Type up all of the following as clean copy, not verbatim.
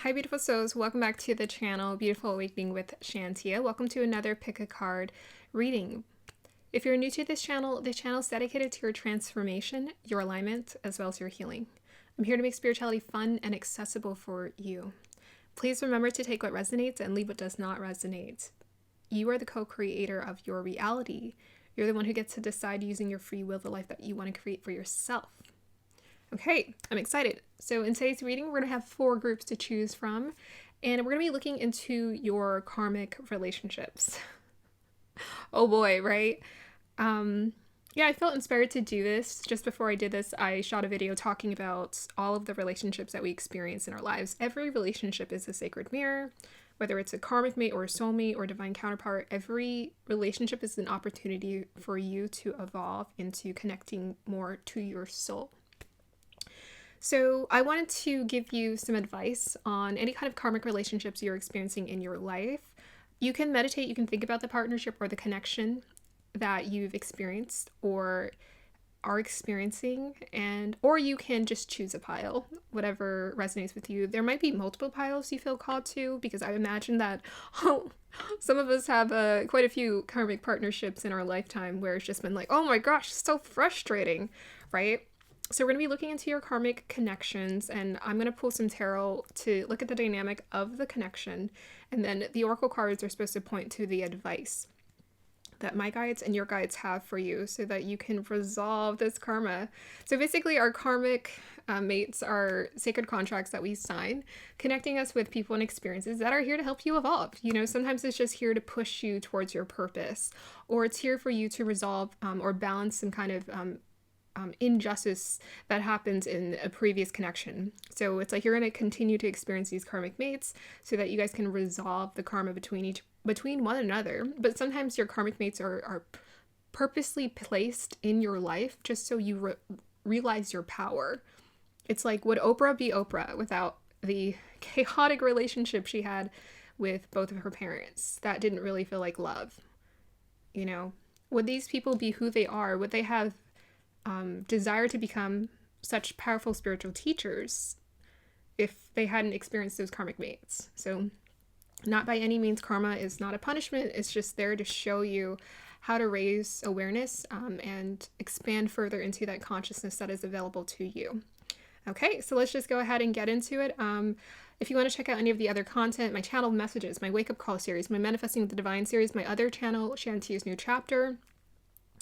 Hi, beautiful souls. Welcome back to the channel, Beautiful Awakening with Shantia. Welcome to another pick a card reading. If you're new to this channel is dedicated to your transformation, your alignment, as well as your healing. I'm here to make spirituality fun and accessible for you. Please remember to take what resonates and leave what does not resonate. You are the co-creator of your reality. You're the one who gets to decide using your free will the life that you want to create for yourself. Okay, I'm excited. So in today's reading, we're going to have 4 groups to choose from, and we're going to be looking into your karmic relationships. Oh boy, right? Yeah, I felt inspired to do this. Just before I did this, I shot a video talking about all of the relationships that we experience in our lives. Every relationship is a sacred mirror, whether it's a karmic mate or a soulmate or divine counterpart. Every relationship is an opportunity for you to evolve into connecting more to your soul. So I wanted to give you some advice on any kind of karmic relationships you're experiencing in your life. You can meditate, you can think about the partnership or the connection that you've experienced or are experiencing, or you can just choose a pile, whatever resonates with you. There might be multiple piles you feel called to, because I imagine that some of us have quite a few karmic partnerships in our lifetime where it's just been like, oh my gosh, so frustrating, right? So we're going to be looking into your karmic connections, and I'm going to pull some tarot to look at the dynamic of the connection, and then the oracle cards are supposed to point to the advice that my guides and your guides have for you so that you can resolve this karma. So basically our karmic mates are sacred contracts that we sign, connecting us with people and experiences that are here to help you evolve. You know, sometimes it's just here to push you towards your purpose, or it's here for you to resolve or balance some kind of injustice that happens in a previous connection. So it's like you're going to continue to experience these karmic mates so that you guys can resolve the karma between one another. But sometimes your karmic mates are purposely placed in your life just so you realize your power. It's like, would Oprah be Oprah without the chaotic relationship she had with both of her parents? That didn't really feel like love. You know, would these people be who they are? Would they have desire to become such powerful spiritual teachers if they hadn't experienced those karmic mates? So not by any means, karma is not a punishment. It's just there to show you how to raise awareness and expand further into that consciousness that is available to you. Okay, so let's just go ahead and get into it. If you want to check out any of the other content, my channel messages, my wake up call series, my manifesting with the divine series, my other channel, Shantia's new chapter,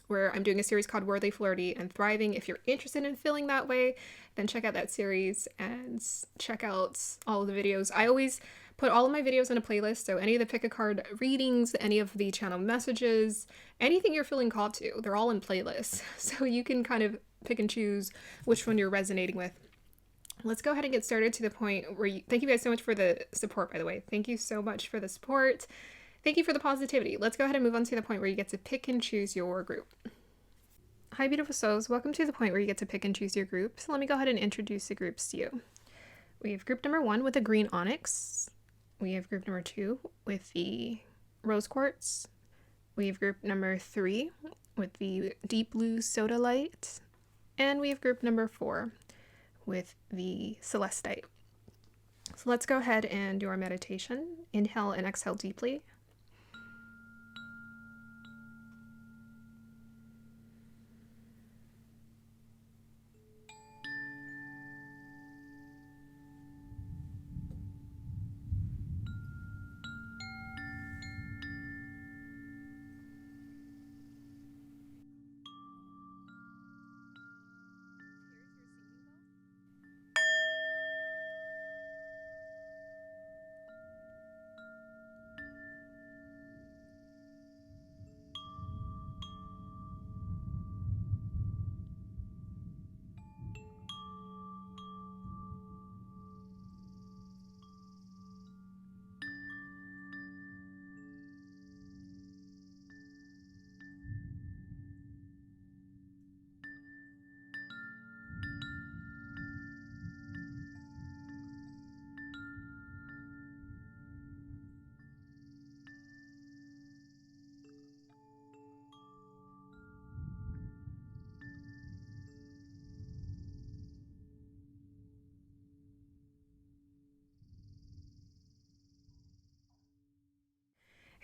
where I'm doing a series called Worthy, Flirty, and Thriving. If you're interested in feeling that way, then check out that series and check out all of the videos. I always put all of my videos in a playlist, so any of the pick a card readings, any of the channel messages, anything you're feeling called to, they're all in playlists. So you can kind of pick and choose which one you're resonating with. Let's go ahead and get started to the point where thank you guys so much for the support, by the way. Thank you so much for the support. Thank you for the positivity. Let's go ahead and move on to the point where you get to pick and choose your group. Hi, beautiful souls. Welcome to the point where you get to pick and choose your group. So let me go ahead and introduce the groups to you. We have group number 1 with the green onyx. We have group number 2 with the rose quartz. We have group number 3 with the deep blue soda light. And we have group number 4 with the celestite. So let's go ahead and do our meditation. Inhale and exhale deeply.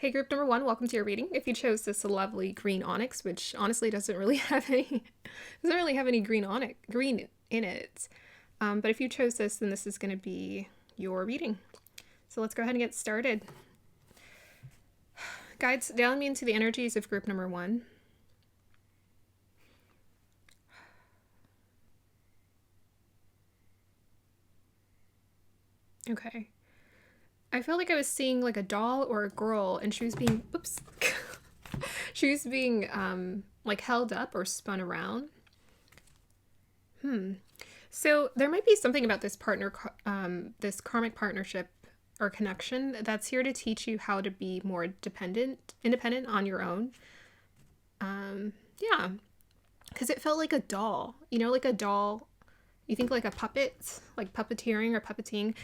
Hey, group number one, welcome to your reading. If you chose this lovely green onyx, which honestly doesn't really have any green in it, but if you chose this, then this is going to be your reading. So let's go ahead and get started. Guides, dial me into the energies of group number one. Okay. I felt like I was seeing like a doll or a girl, and she was being, like held up or spun around. So there might be something about this this karmic partnership or connection that's here to teach you how to be more independent on your own. Yeah, because it felt like a doll, like a doll. You think like a puppet, like puppeteering or puppeting.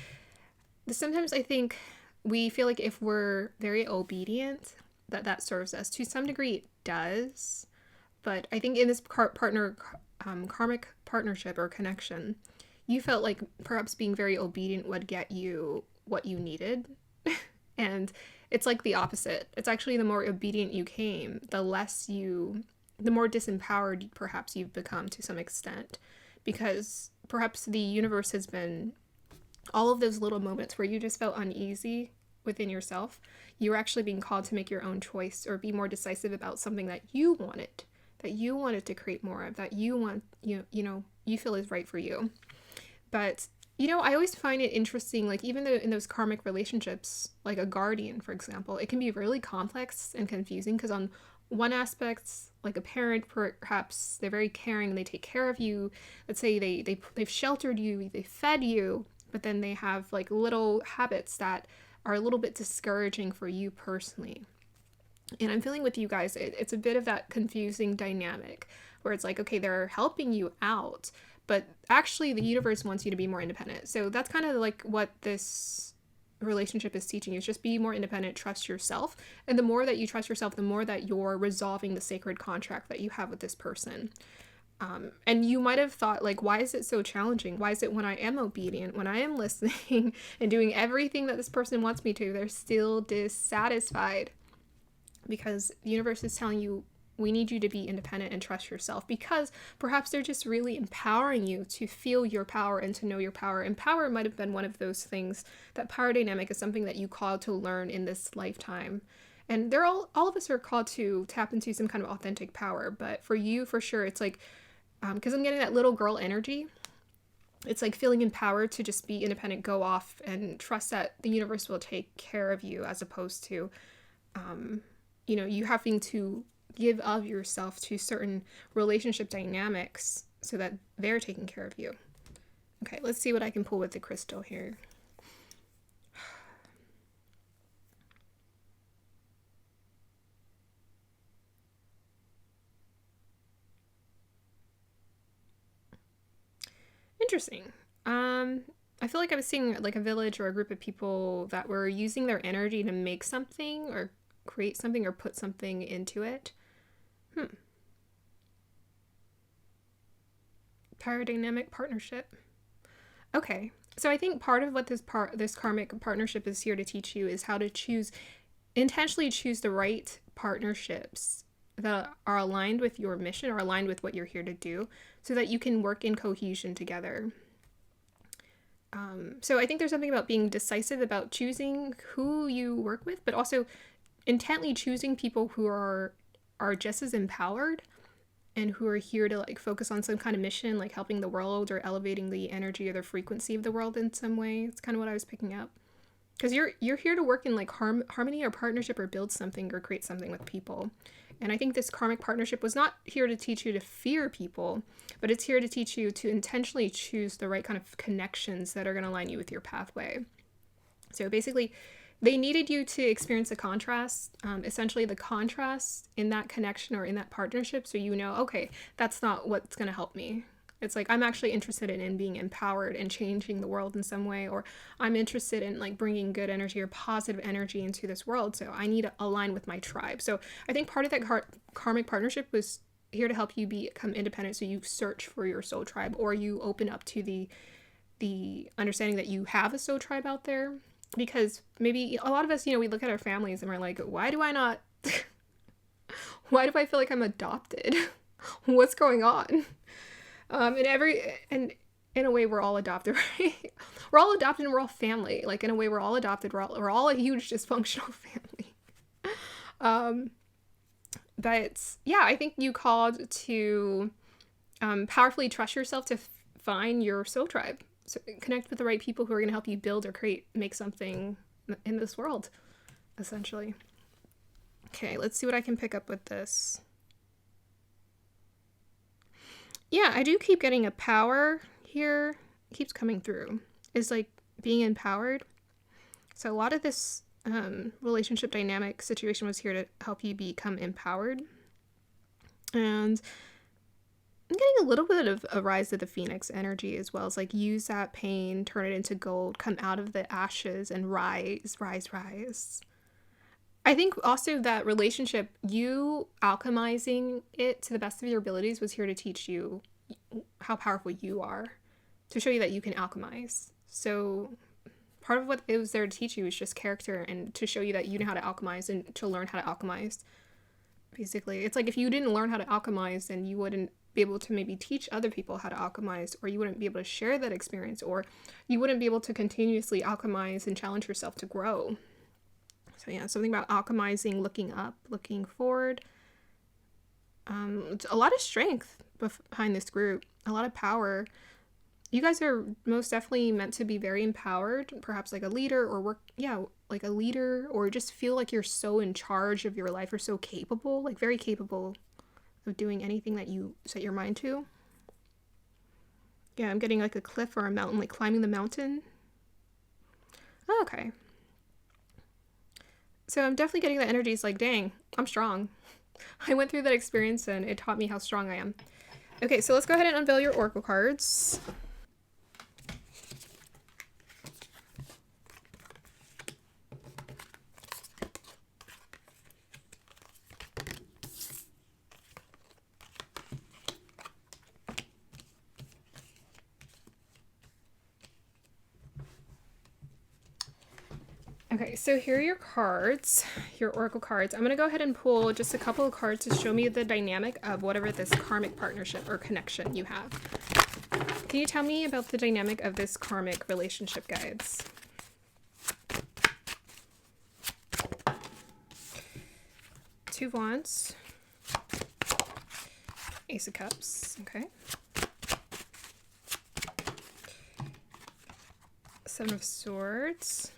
Sometimes I think we feel like if we're very obedient, that serves us. To some degree, it does. But I think in this karmic partnership or connection, you felt like perhaps being very obedient would get you what you needed. And it's like the opposite. It's actually the more obedient you came, the more disempowered perhaps you've become to some extent. Because perhaps the universe has been all of those little moments where you just felt uneasy within yourself. You were actually being called to make your own choice or be more decisive about something that you wanted to create more of, that you feel is right for you. But I always find it interesting, like even though in those karmic relationships, like a guardian, for example, it can be really complex and confusing because on one aspect, like a parent, perhaps they're very caring, they take care of you. Let's say they've sheltered you, they fed you, but then they have like little habits that are a little bit discouraging for you personally. And I'm feeling with you guys, it's a bit of that confusing dynamic where it's like, okay, they're helping you out, but actually the universe wants you to be more independent. So that's kind of like what this relationship is teaching you, is just be more independent, trust yourself. And the more that you trust yourself, the more that you're resolving the sacred contract that you have with this person. And you might have thought, like, why is it so challenging? Why is it when I am obedient, when I am listening and doing everything that this person wants me to, they're still dissatisfied? Because the universe is telling you, we need you to be independent and trust yourself, because perhaps they're just really empowering you to feel your power and to know your power. And power might have been one of those things. That power dynamic is something that you called to learn in this lifetime. And all of us are called to tap into some kind of authentic power. But for you, for sure, it's like, because I'm getting that little girl energy. It's like feeling empowered to just be independent, go off and trust that the universe will take care of you, as opposed to, you having to give of yourself to certain relationship dynamics so that they're taking care of you. Okay, let's see what I can pull with the crystal here. Interesting. I feel like I was seeing like a village or a group of people that were using their energy to make something or create something or put something into it. Paradigmatic partnership. Okay, so I think part of what this karmic partnership is here to teach you is how to intentionally choose the right partnerships that are aligned with your mission or aligned with what you're here to do, so that you can work in cohesion together. So I think there's something about being decisive about choosing who you work with, but also intently choosing people who are just as empowered and who are here to like focus on some kind of mission, like helping the world or elevating the energy or the frequency of the world in some way. It's kind of what I was picking up. Because you're here to work in like harmony or partnership or build something or create something with people. And I think this karmic partnership was not here to teach you to fear people, but it's here to teach you to intentionally choose the right kind of connections that are going to align you with your pathway. So basically, they needed you to experience a contrast, essentially the contrast in that connection or in that partnership. So okay, that's not what's going to help me. It's like, I'm actually interested in being empowered and changing the world in some way, or I'm interested in like bringing good energy or positive energy into this world. So I need to align with my tribe. So I think part of that karmic partnership was here to help you become independent. So you search for your soul tribe, or you open up to the understanding that you have a soul tribe out there. Because maybe a lot of us, we look at our families and we're like, why do I not, why do I feel like I'm adopted? What's going on? And in a way, we're all adopted, right? We're all adopted and we're all family. Like, in a way, we're all adopted. We're all a huge dysfunctional family. But yeah, I think you called to powerfully trust yourself to find your soul tribe. So connect with the right people who are going to help you build or make something in this world, essentially. Okay, let's see what I can pick up with this. Yeah, I do keep getting a power here. It keeps coming through. It's like being empowered. So a lot of this relationship dynamic situation was here to help you become empowered. And I'm getting a little bit of a rise of the phoenix energy as well. As like use that pain, turn it into gold, come out of the ashes and rise. I think also that relationship, you alchemizing it to the best of your abilities was here to teach you how powerful you are, to show you that you can alchemize. So part of what it was there to teach you is just character and to show you that you know how to alchemize and to learn how to alchemize. Basically, it's like if you didn't learn how to alchemize, then you wouldn't be able to maybe teach other people how to alchemize, or you wouldn't be able to share that experience, or you wouldn't be able to continuously alchemize and challenge yourself to grow. So yeah, something about alchemizing, looking up, looking forward. A lot of strength behind this group, a lot of power. You guys are most definitely meant to be very empowered, perhaps like a leader or like a leader, or just feel like you're so in charge of your life or so capable, like very capable of doing anything that you set your mind to. Yeah, I'm getting like a cliff or a mountain, like climbing the mountain. Oh, okay. So I'm definitely getting the energies like, dang, I'm strong. I went through that experience and it taught me how strong I am. Okay, so let's go ahead and unveil your oracle cards. Okay, so here are your cards, your oracle cards. I'm going to go ahead and pull just a couple of cards to show me the dynamic of whatever this karmic partnership or connection you have. Can you tell me about the dynamic of this karmic relationship, guides? Two of Wands. Ace of Cups. Okay. Seven of Swords.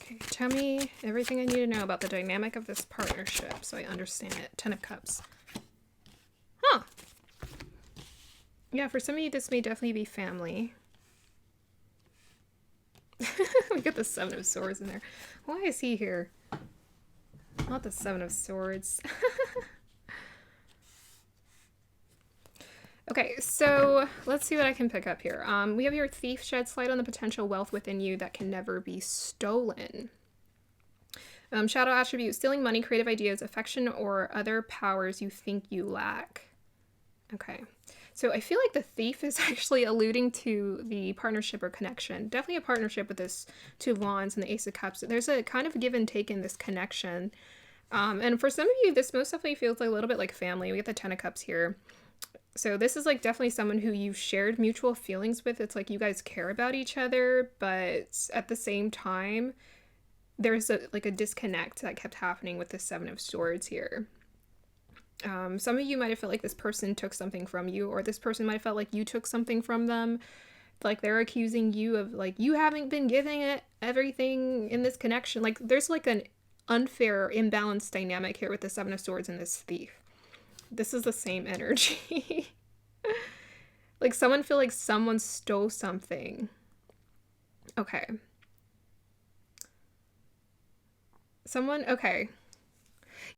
Okay, tell me everything I need to know about the dynamic of this partnership so I understand it. Ten of Cups. Huh. Yeah, for some of you, this may definitely be family. We got the Seven of Swords in there. Why is he here? Not the Seven of Swords. Okay, so let's see what I can pick up here. We have your Thief. Sheds light on the potential wealth within you that can never be stolen. Shadow attribute, stealing money, creative ideas, affection, or other powers you think you lack. Okay, so I feel like the Thief is actually alluding to the partnership or connection. Definitely a partnership with this Two of Wands and the Ace of Cups. There's a kind of give and take in this connection. And for some of you, this most definitely feels like a little bit like family. We get the Ten of Cups here. So this is like definitely someone who you've shared mutual feelings with. It's like you guys care about each other, but at the same time, there's a disconnect that kept happening with the Seven of Swords here. Some of you might have felt like this person took something from you, or this person might have felt like you took something from them. Like they're accusing you of like, you haven't been giving it everything in this connection. Like there's like an unfair, imbalanced dynamic here with the Seven of Swords and this Thief. This is the same energy. Like someone feel like someone stole something. Okay. Okay.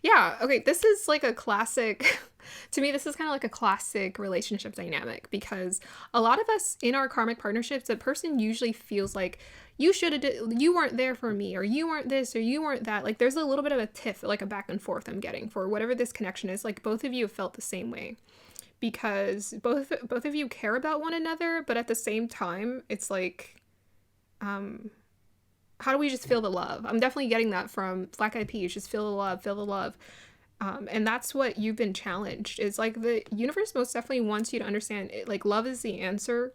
Yeah, okay, this is like a classic, to me, this is kind of like a classic relationship dynamic, because a lot of us in our karmic partnerships, the person usually feels like you weren't there for me, or you weren't this, or you weren't that. Like there's a little bit of a tiff, like a back and forth I'm getting for whatever this connection is. Like both of you have felt the same way, because both of you care about one another, but at the same time, it's like, how do we just feel the love? I'm definitely getting that from Black Eyed Peas. Just feel the love, feel the love. And that's what you've been challenged. Is like the universe most definitely wants you to understand it, like love is the answer.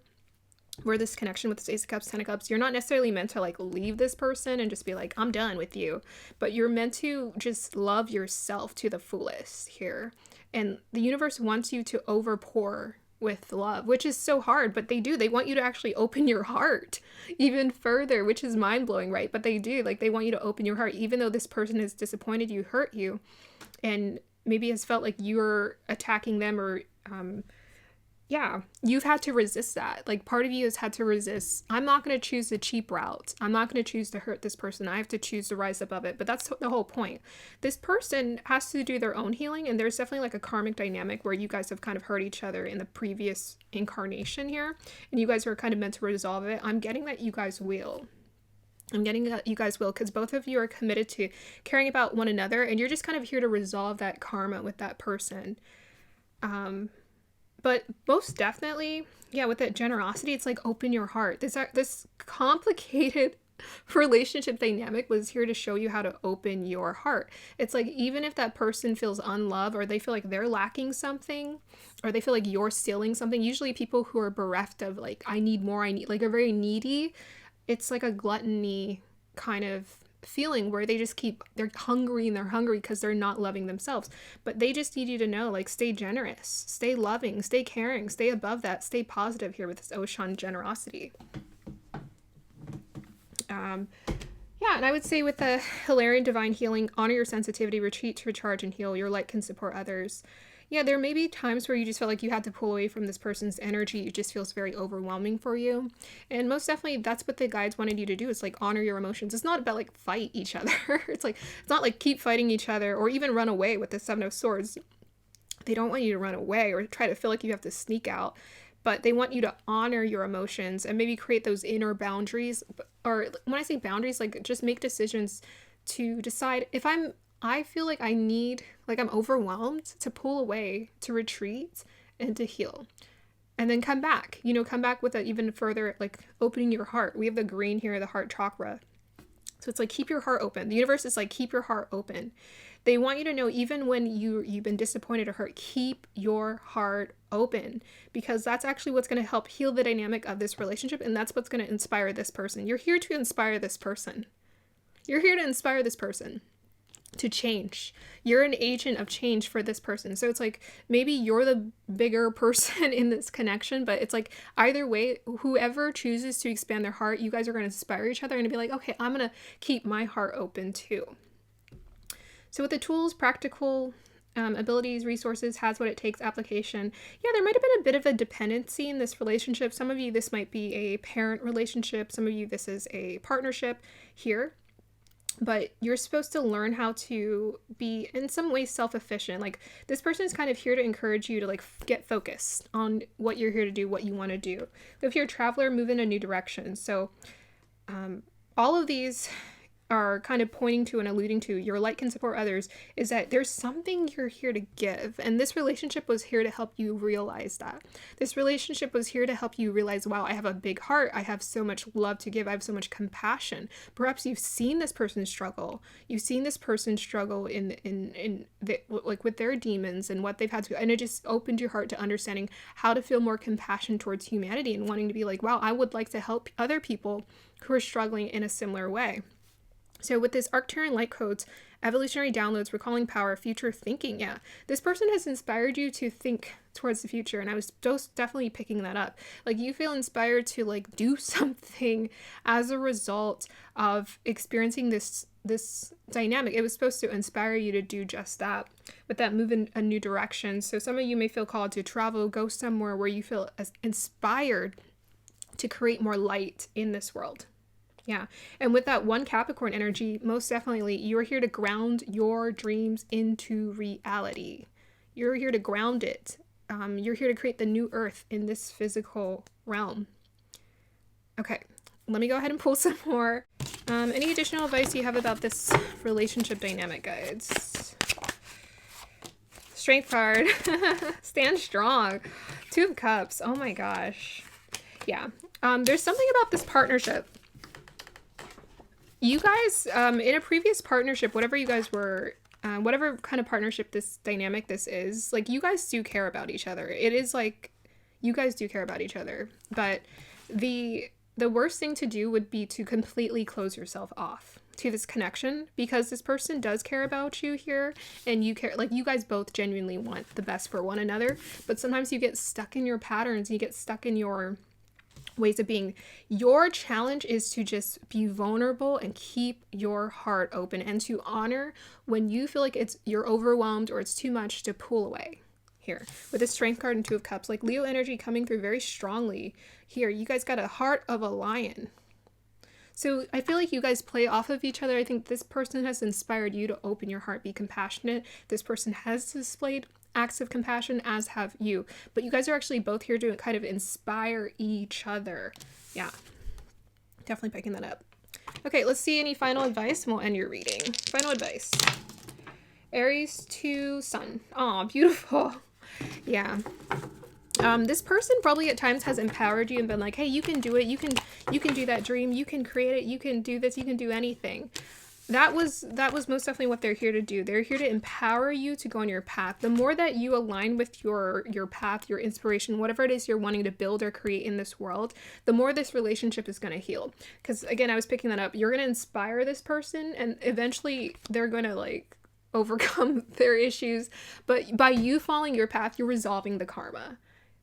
Where this connection with this Ace of Cups, Ten of Cups, you're not necessarily meant to like leave this person and just be like, I'm done with you. But you're meant to just love yourself to the fullest here. And the universe wants you to overpour with love, which is so hard, but they do. They want you to actually open your heart even further, which is mind-blowing, right? But they do. Like, they want you to open your heart, even though this person has disappointed you, hurt you, and maybe has felt like you're attacking them or, yeah, you've had to resist that. Like, part of you has had to resist. I'm not going to choose the cheap route. I'm not going to choose to hurt this person. I have to choose to rise above it. But that's the whole point. This person has to do their own healing. And there's definitely like a karmic dynamic where you guys have kind of hurt each other in the previous incarnation here. And you guys are kind of meant to resolve it. I'm getting that you guys will. I'm getting that you guys will, because both of you are committed to caring about one another. And you're just kind of here to resolve that karma with that person. But most definitely, yeah, with that generosity, it's like open your heart. This complicated relationship dynamic was here to show you how to open your heart. It's like, even if that person feels unloved or they feel like they're lacking something or they feel like you're stealing something, usually people who are bereft of like, I need more, I need, like, are very needy. It's like a gluttony kind of feeling where they just they're hungry because they're not loving themselves. But they just need you to know, like, stay generous, stay loving, stay caring, stay above that, stay positive here with this Ocean generosity. Yeah, and I would say with the Hilarion divine healing, honor your sensitivity, retreat to recharge and heal. Your light can support others. Yeah, there may be times where you just felt like you had to pull away from this person's energy. It just feels very overwhelming for you. And most definitely, that's what the guides wanted you to do, is like honor your emotions. It's not about like fight each other. It's not like keep fighting each other or even run away with the Seven of Swords. They don't want you to run away or try to feel like you have to sneak out. But they want you to honor your emotions and maybe create those inner boundaries. Or when I say boundaries, like just make decisions to decide if I feel like I need, like I'm overwhelmed, to pull away, to retreat, and to heal. And then come back, come back with an even further, like opening your heart. We have the green here, the heart chakra. So it's like, keep your heart open. The universe is like, keep your heart open. They want you to know, even when you've been disappointed or hurt, keep your heart open, because that's actually what's going to help heal the dynamic of this relationship. And that's what's going to inspire this person. You're here to inspire this person. You're here to inspire this person to change. You're an agent of change for this person. So it's like, maybe you're the bigger person in this connection, but it's like, either way, whoever chooses to expand their heart, you guys are going to inspire each other and be like, okay, I'm going to keep my heart open too. So with the tools, practical abilities, resources, has what it takes, application. Yeah, there might have been a bit of a dependency in this relationship. Some of you, this might be a parent relationship. Some of you, this is a partnership here. But you're supposed to learn how to be, in some ways, self-efficient. Like, this person is kind of here to encourage you to, like, get focused on what you're here to do, what you want to do. If you're a traveler, move in a new direction. So all of these are kind of pointing to and alluding to, your light can support others, is that there's something you're here to give. And this relationship was here to help you realize that. This relationship was here to help you realize, wow, I have a big heart. I have so much love to give. I have so much compassion. Perhaps you've seen this person struggle. You've seen this person struggle like with their demons and what they've had to, and it just opened your heart to understanding how to feel more compassion towards humanity and wanting to be like, wow, I would like to help other people who are struggling in a similar way. So with this Arcturian light codes, evolutionary downloads, recalling power, future thinking, yeah, this person has inspired you to think towards the future. And I was just definitely picking that up. Like, you feel inspired to like do something as a result of experiencing this dynamic. It was supposed to inspire you to do just that, with that move in a new direction. So some of you may feel called to travel, go somewhere where you feel as inspired to create more light in this world. Yeah. And with that one Capricorn energy, most definitely, you're here to ground your dreams into reality. You're here to ground it. You're here to create the new earth in this physical realm. Okay. Let me go ahead and pull some more. Any additional advice you have about this relationship dynamic, guys? Strength card. Stand strong. Two of Cups. Oh my gosh. Yeah. There's something about this partnership You guys, in a previous partnership, whatever you guys were, whatever kind of partnership this dynamic this is, like, you guys do care about each other. It is like, you guys do care about each other. But the worst thing to do would be to completely close yourself off to this connection, because this person does care about you here, and you care, like, you guys both genuinely want the best for one another, but sometimes you get stuck in your patterns, you get stuck in your ways of being. Your challenge is to just be vulnerable and keep your heart open, and to honor when you feel like you're overwhelmed or it's too much, to pull away. Here with the Strength card and Two of Cups, like Leo energy coming through very strongly here. You guys got a heart of a lion. So I feel like you guys play off of each other. I think this person has inspired you to open your heart, be compassionate. This person has displayed acts of compassion, as have you. But you guys are actually both here to kind of inspire each other. Yeah, definitely picking that up. Okay, let's see any final advice and we'll end your reading. Final advice. Aries to Sun. Aw, beautiful. Yeah. This person probably at times has empowered you and been like, hey, you can do it. You can do that dream. You can create it. You can do this. You can do anything. That was most definitely what they're here to do. They're here to empower you to go on your path. The more that you align with your path, your inspiration, whatever it is you're wanting to build or create in this world, the more this relationship is going to heal. Because again, I was picking that up. You're going to inspire this person, and eventually they're going to like overcome their issues. But by you following your path, you're resolving the karma.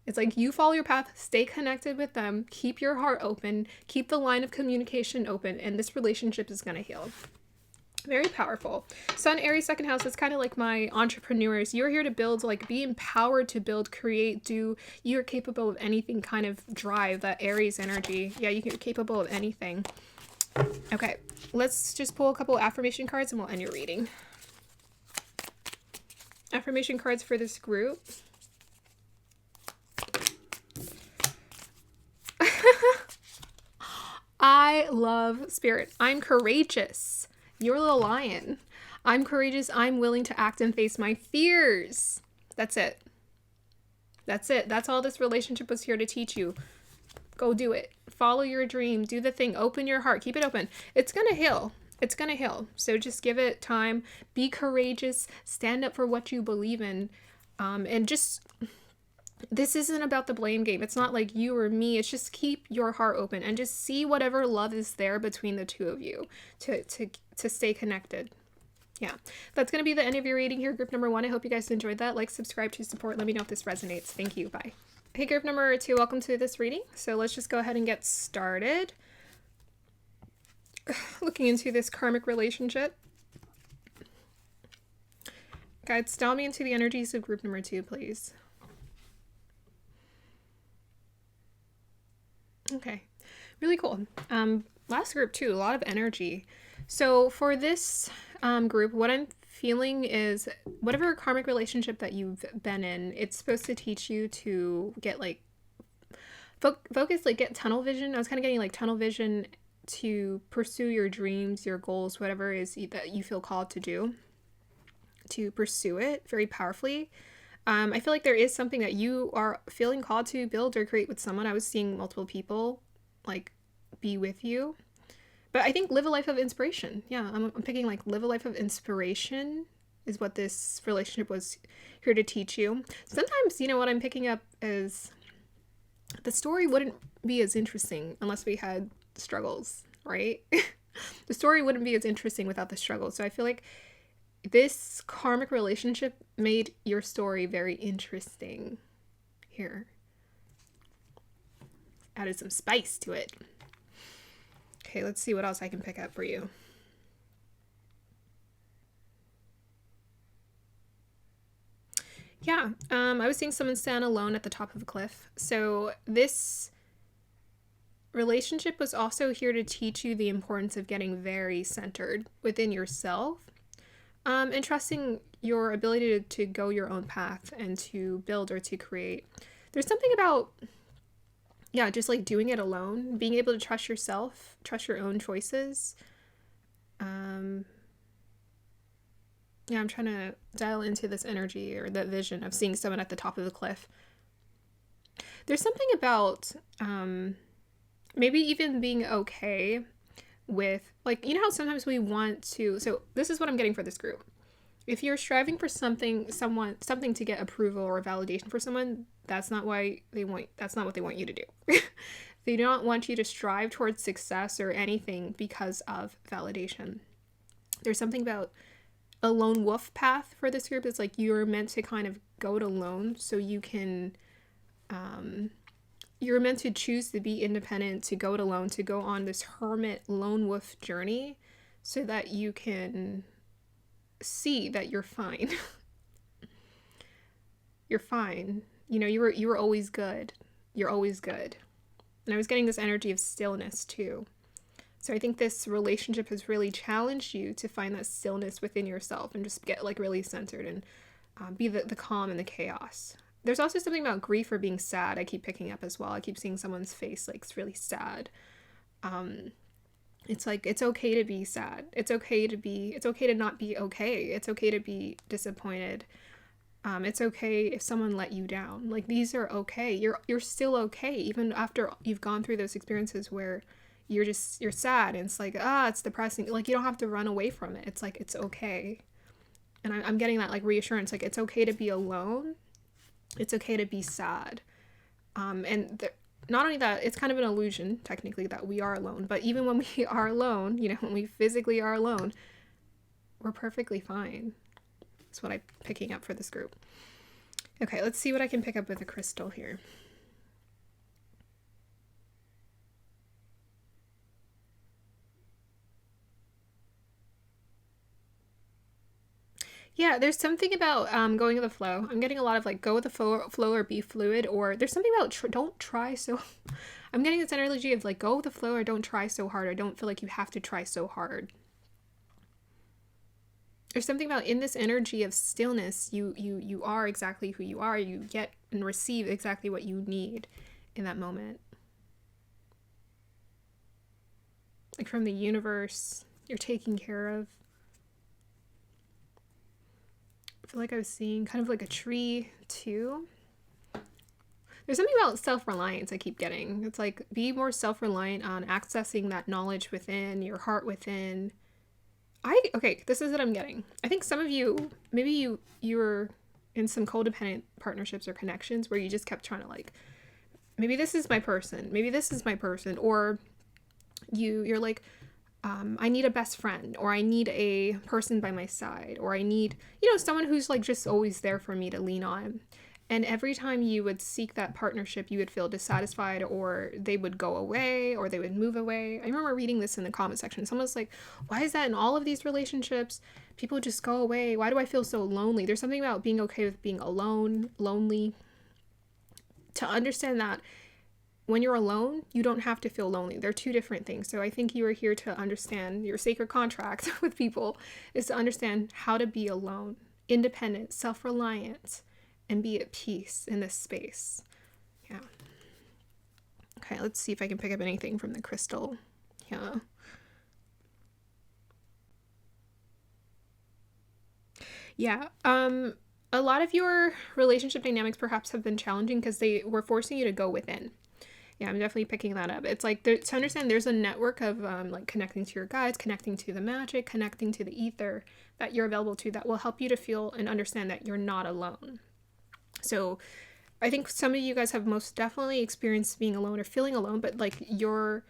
It's like you follow your path, stay connected with them, keep your heart open, keep the line of communication open, and this relationship is going to heal. Very powerful. Sun, Aries, second house, it's kind of like my entrepreneurs. You're here to build, like, be empowered to build, create, do. You're capable of anything, kind of drive, that Aries energy. Yeah, you're capable of anything. Okay, let's just pull a couple affirmation cards and we'll end your reading. Affirmation cards for this group. I love Spirit. I'm courageous. You're a little lion. I'm courageous. I'm willing to act and face my fears. That's it. That's it. That's all this relationship was here to teach you. Go do it. Follow your dream. Do the thing. Open your heart. Keep it open. It's going to heal. It's going to heal. So just give it time. Be courageous. Stand up for what you believe in. And just... This isn't about the blame game. It's not like you or me. It's just keep your heart open and just see whatever love is there between the two of you to stay connected. Yeah, that's going to be the end of your reading here, group number 1. I hope you guys enjoyed that. Like, subscribe to support. Let me know if this resonates. Thank you. Bye. Hey, group number 2, welcome to this reading. So let's just go ahead and get started. Looking into this karmic relationship. Guides, dial me into the energies of group number 2, please. Okay, really cool. Last group too, a lot of energy. So for this group, what I'm feeling is whatever karmic relationship that you've been in, it's supposed to teach you to get like focus, like get tunnel vision. I was kind of getting like tunnel vision to pursue your dreams, your goals, whatever it is that you feel called to do, to pursue it very powerfully. I feel like there is something that you are feeling called to build or create with someone. I was seeing multiple people like be with you, but I think live a life of inspiration. Yeah, I'm picking like live a life of inspiration is what this relationship was here to teach you. Sometimes, you know, what I'm picking up is the story wouldn't be as interesting unless we had struggles, right? The story wouldn't be as interesting without the struggle. So I feel like this karmic relationship made your story very interesting here. Added some spice to it. Okay, let's see what else I can pick up for you. Yeah, I was seeing someone stand alone at the top of a cliff. So this relationship was also here to teach you the importance of getting very centered within yourself. And trusting your ability to go your own path and to build or to create. There's something about, yeah, just like doing it alone, being able to trust yourself, trust your own choices. Yeah, I'm trying to dial into this energy or that vision of seeing someone at the top of the cliff. There's something about maybe even being okay with, like, you know how sometimes we want to, so this is what I'm getting for this group. If you're striving for something to get approval or validation for someone, that's not what they want you to do. They don't want you to strive towards success or anything because of validation. There's something about a lone wolf path for this group. It's like you're meant to kind of go it alone so you can, you're meant to choose to be independent, to go it alone, to go on this hermit lone wolf journey so that you can see that you're fine. You're fine. You know, you were always good. You're always good. And I was getting this energy of stillness too. So I think this relationship has really challenged you to find that stillness within yourself and just get like really centered and be the calm in the chaos. There's also something about grief or being sad I keep picking up as well. I keep seeing someone's face like it's really sad. It's like, it's okay to be sad. It's okay to not be okay. It's okay to be disappointed. It's okay if someone let you down. Like, these are okay. You're still okay, even after you've gone through those experiences where you're sad and it's like, it's depressing. Like, you don't have to run away from it. It's like, it's okay. And I'm getting that like reassurance, like it's okay to be alone. It's okay to be sad. Not only that, it's kind of an illusion, technically, that we are alone. But even when we are alone, you know, when we physically are alone, we're perfectly fine. That's what I'm picking up for this group. Okay, let's see what I can pick up with a crystal here. Yeah, there's something about going with the flow. I'm getting a lot of like go with the flow or be fluid, or there's something about don't try so. I'm getting this energy of like go with the flow or don't try so hard, or don't feel like you have to try so hard. There's something about in this energy of stillness, you are exactly who you are. You get and receive exactly what you need in that moment. Like from the universe, you're taken care of. I feel like I was seeing kind of like a tree too. There's something about self-reliance I keep getting. It's like be more self-reliant on accessing that knowledge within, your heart within. Okay, this is what I'm getting. I think some of you, maybe you were in some codependent partnerships or connections where you just kept trying to like, maybe this is my person, or you're like, I need a best friend, or I need a person by my side, or I need, someone who's like just always there for me to lean on. And every time you would seek that partnership, you would feel dissatisfied, or they would go away, or they would move away. I remember reading this in the comment section. Someone's like, why is that in all of these relationships? People just go away. Why do I feel so lonely? There's something about being okay with being alone, lonely. To understand that when you're alone, you don't have to feel lonely. They're two different things. So I think you are here to understand your sacred contract with people is to understand how to be alone, independent, self-reliant, and be at peace in this space. Yeah. Okay, let's see if I can pick up anything from the crystal. Yeah. Yeah. A lot of your relationship dynamics perhaps have been challenging because they were forcing you to go within. Yeah, I'm definitely picking that up. It's like to understand there's a network of like connecting to your guides, connecting to the magic, connecting to the ether that you're available to that will help you to feel and understand that you're not alone. So I think some of you guys have most definitely experienced being alone or feeling alone, but like you're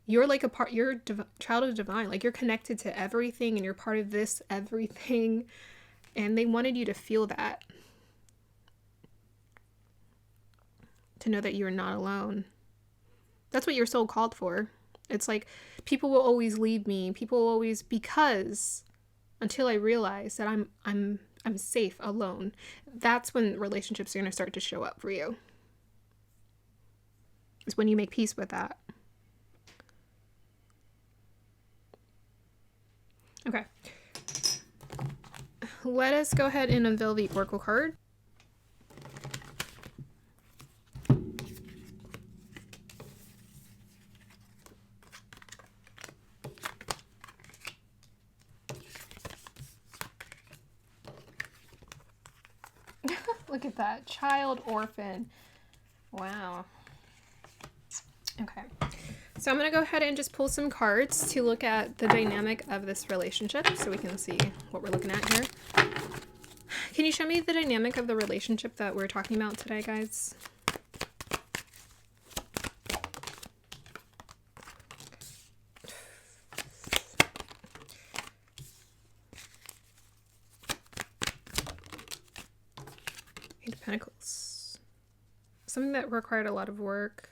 like a part, you're child of divine, like you're connected to everything and you're part of this everything. And they wanted you to feel that, to know that you're not alone. That's what your soul called for. It's like people will always leave me. People will always, because until I realize that I'm safe alone, that's when relationships are going to start to show up for you. It's when you make peace with that. Okay. Let us go ahead and unveil the Oracle card. Look at that. Child orphan. Wow. Okay. So I'm going to go ahead and just pull some cards to look at the dynamic of this relationship so we can see what we're looking at here. Can you show me the dynamic of the relationship that we're talking about today, guys? Eight of Pentacles. Something that required a lot of work.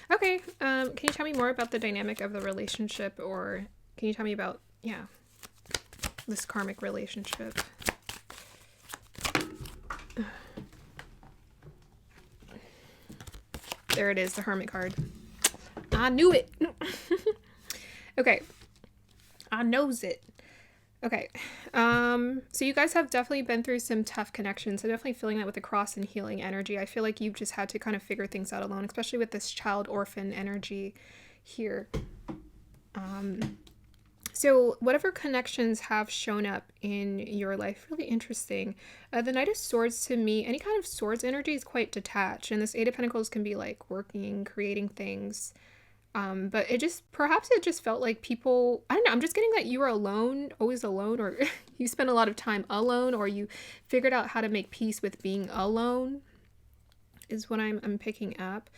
Okay, can you tell me more about the dynamic of the relationship, or can you tell me about, yeah, this karmic relationship? There it is, the Hermit card. I knew it. Okay, I knows it. Okay, so you guys have definitely been through some tough connections. I'm definitely feeling that with the cross and healing energy. I feel like you've just had to kind of figure things out alone, especially with this child orphan energy here. So whatever connections have shown up in your life, really interesting. The Knight of Swords, to me, any kind of swords energy is quite detached. And this Eight of Pentacles can be like working, creating things. But perhaps it just felt like people, I don't know, I'm just getting that you were alone, always alone, or you spent a lot of time alone, or you figured out how to make peace with being alone, is what I'm picking up.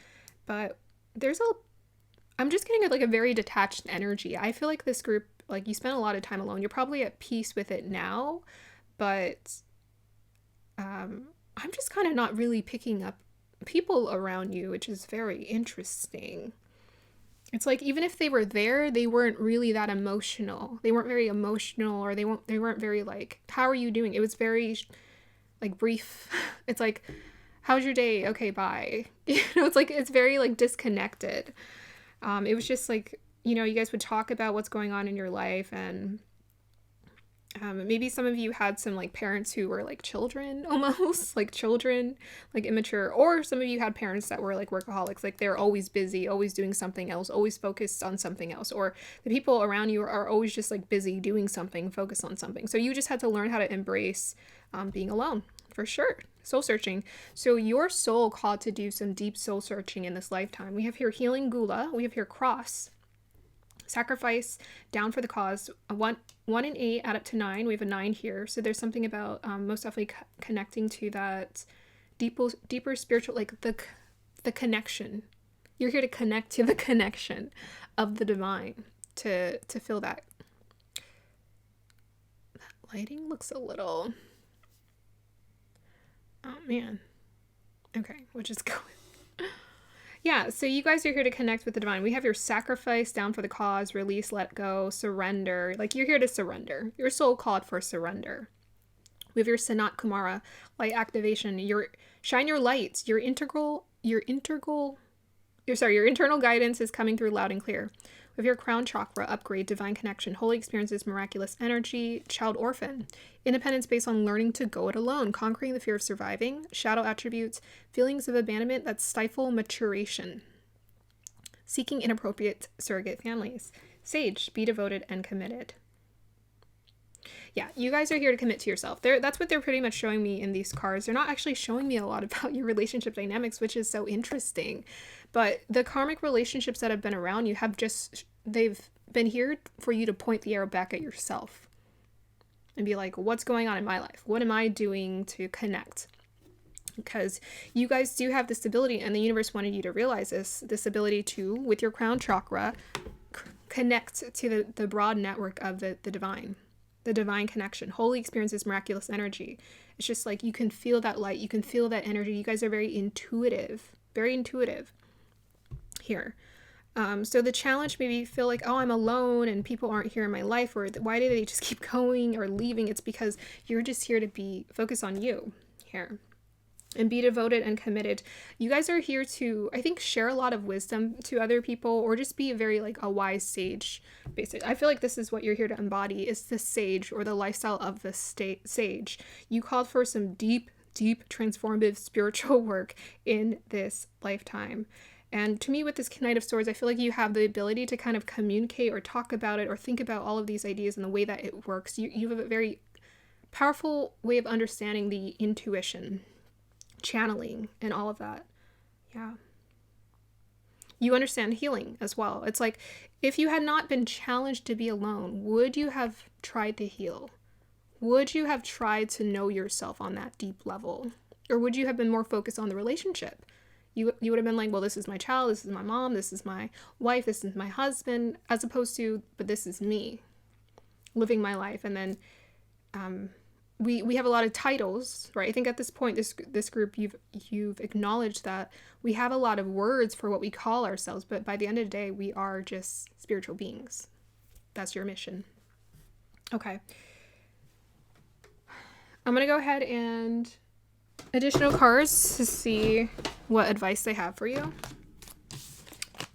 But I'm just getting like a very detached energy. I feel like this group, like, you spent a lot of time alone. You're probably at peace with it now, but I'm just kind of not really picking up people around you, which is very interesting. It's like, even if they were there, they weren't really that emotional. They weren't very emotional, or they weren't very like, how are you doing? It was very like brief. It's like, how's your day? Okay, bye. You know, it's like, it's very like disconnected. It was just like, you know, you guys would talk about what's going on in your life, and maybe some of you had some like parents who were like children, almost like children, like immature, or some of you had parents that were like workaholics, like they're always busy, always doing something else, always focused on something else, or the people around you are always just like busy doing something, focused on something. So you just had to learn how to embrace being alone, for sure. Soul searching. So your soul called to do some deep soul searching in this lifetime. We have here healing Gula. We have here cross. Sacrifice, down for the cause. 1 and 8 add up to 9. We have a 9 here. So there's something about most definitely connecting to that deeper spiritual, like the connection. You're here to connect to the connection of the divine, to feel that. That lighting looks a little, oh man. Okay, we'll just go. Yeah, so you guys are here to connect with the divine. We have your sacrifice, down for the cause, release, let go, surrender. Like, you're here to surrender. Your soul called for surrender. We have your Sanat Kumara, light activation. Shine your lights. Your internal guidance is coming through loud and clear. We have your crown chakra, upgrade, divine connection, holy experiences, miraculous energy, child orphan. Independence based on learning to go it alone, conquering the fear of surviving, shadow attributes, feelings of abandonment that stifle maturation. Seeking inappropriate surrogate families. Sage, be devoted and committed. Yeah, you guys are here to commit to yourself. That's what they're pretty much showing me in these cards. They're not actually showing me a lot about your relationship dynamics, which is so interesting. But the karmic relationships that have been around you they've been here for you to point the arrow back at yourself and be like, what's going on in my life? What am I doing to connect? Because you guys do have this ability, and the universe wanted you to realize this ability to, with your crown chakra, connect to the broad network of the divine. The divine connection, holy experiences, miraculous energy. It's just like, you can feel that light, you can feel that energy. You guys are very intuitive here. So the challenge, maybe you feel like, oh, I'm alone and people aren't here in my life, or why do they just keep going or leaving? It's because you're just here to be focused on you here. And be devoted and committed. You guys are here to, I think, share a lot of wisdom to other people, or just be a wise sage. Basically, I feel like this is what you're here to embody, is the sage, or the lifestyle of the sage. You called for some deep transformative spiritual work in this lifetime. And to me, with this Knight of Swords, I feel like you have the ability to kind of communicate or talk about it or think about all of these ideas and the way that it works. You have a very powerful way of understanding the intuition, channeling, and all of that. Yeah. You understand healing as well. It's like, if you had not been challenged to be alone, would you have tried to heal? Would you have tried to know yourself on that deep level? Or would you have been more focused on the relationship? You would have been like, well, this is my child, this is my mom, this is my wife, this is my husband, as opposed to, but this is me living my life. And then we have a lot of titles, right? I think at this point, this group, you've acknowledged that we have a lot of words for what we call ourselves, but by the end of the day, we are just spiritual beings. That's your mission. Okay. I'm going to go ahead and additional cards to see what advice they have for you.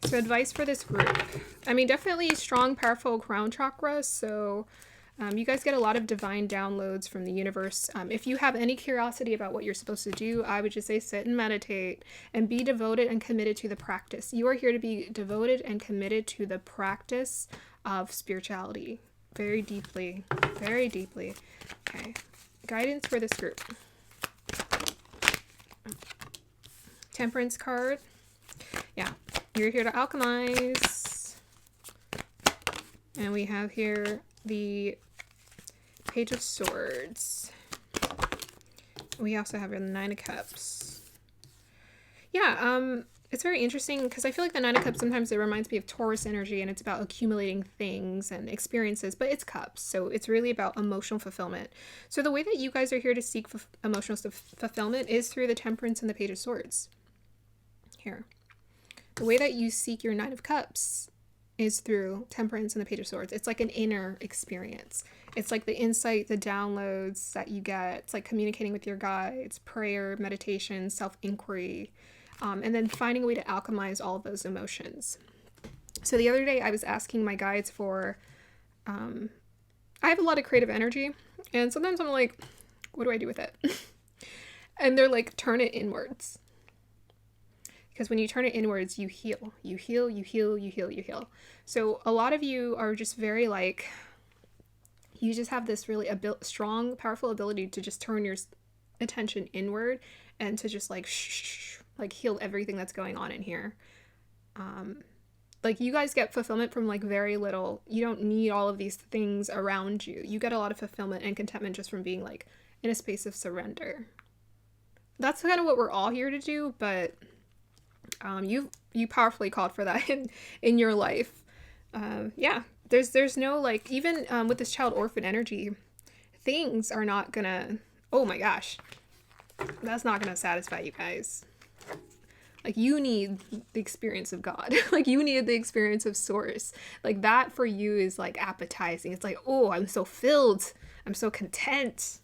So advice for this group. I mean, definitely strong, powerful crown chakra. So you guys get a lot of divine downloads from the universe. If you have any curiosity about what you're supposed to do, I would just say sit and meditate and be devoted and committed to the practice. You are here to be devoted and committed to the practice of spirituality very deeply, very deeply. Okay. Guidance for this group. Temperance card. Yeah, you're here to alchemize. And we have here the Page of Swords. We also have the Nine of Cups. Yeah, it's very interesting because I feel like the Nine of Cups, sometimes it reminds me of Taurus energy, and it's about accumulating things and experiences, but it's cups, so it's really about emotional fulfillment. So the way that you guys are here to seek emotional fulfillment is through the Temperance and the Page of Swords. Here. The way that you seek your Nine of Cups is through Temperance and the Page of Swords. It's like an inner experience. It's like the insight, the downloads that you get. It's like communicating with your guides, prayer, meditation, self-inquiry, and then finding a way to alchemize all of those emotions. So the other day I was asking my guides for, I have a lot of creative energy, and sometimes I'm like, what do I do with it? And they're like, turn it inwards. Because when you turn it inwards, you heal. You heal, you heal, you heal, you heal. So a lot of you are just very like, you just have this really strong, powerful ability to just turn your attention inward and to just like, like heal everything that's going on in here. Like you guys get fulfillment from like very little. You don't need all of these things around you. You get a lot of fulfillment and contentment just from being like in a space of surrender. That's kind of what we're all here to do, but you powerfully called for that in your life. Yeah, there's no like, even with this child orphan energy, things are not gonna, oh my gosh, that's not gonna satisfy you guys. Like you need the experience of God. Like you need the experience of Source. Like that for you is like appetizing. It's like, oh, I'm so filled. I'm so content.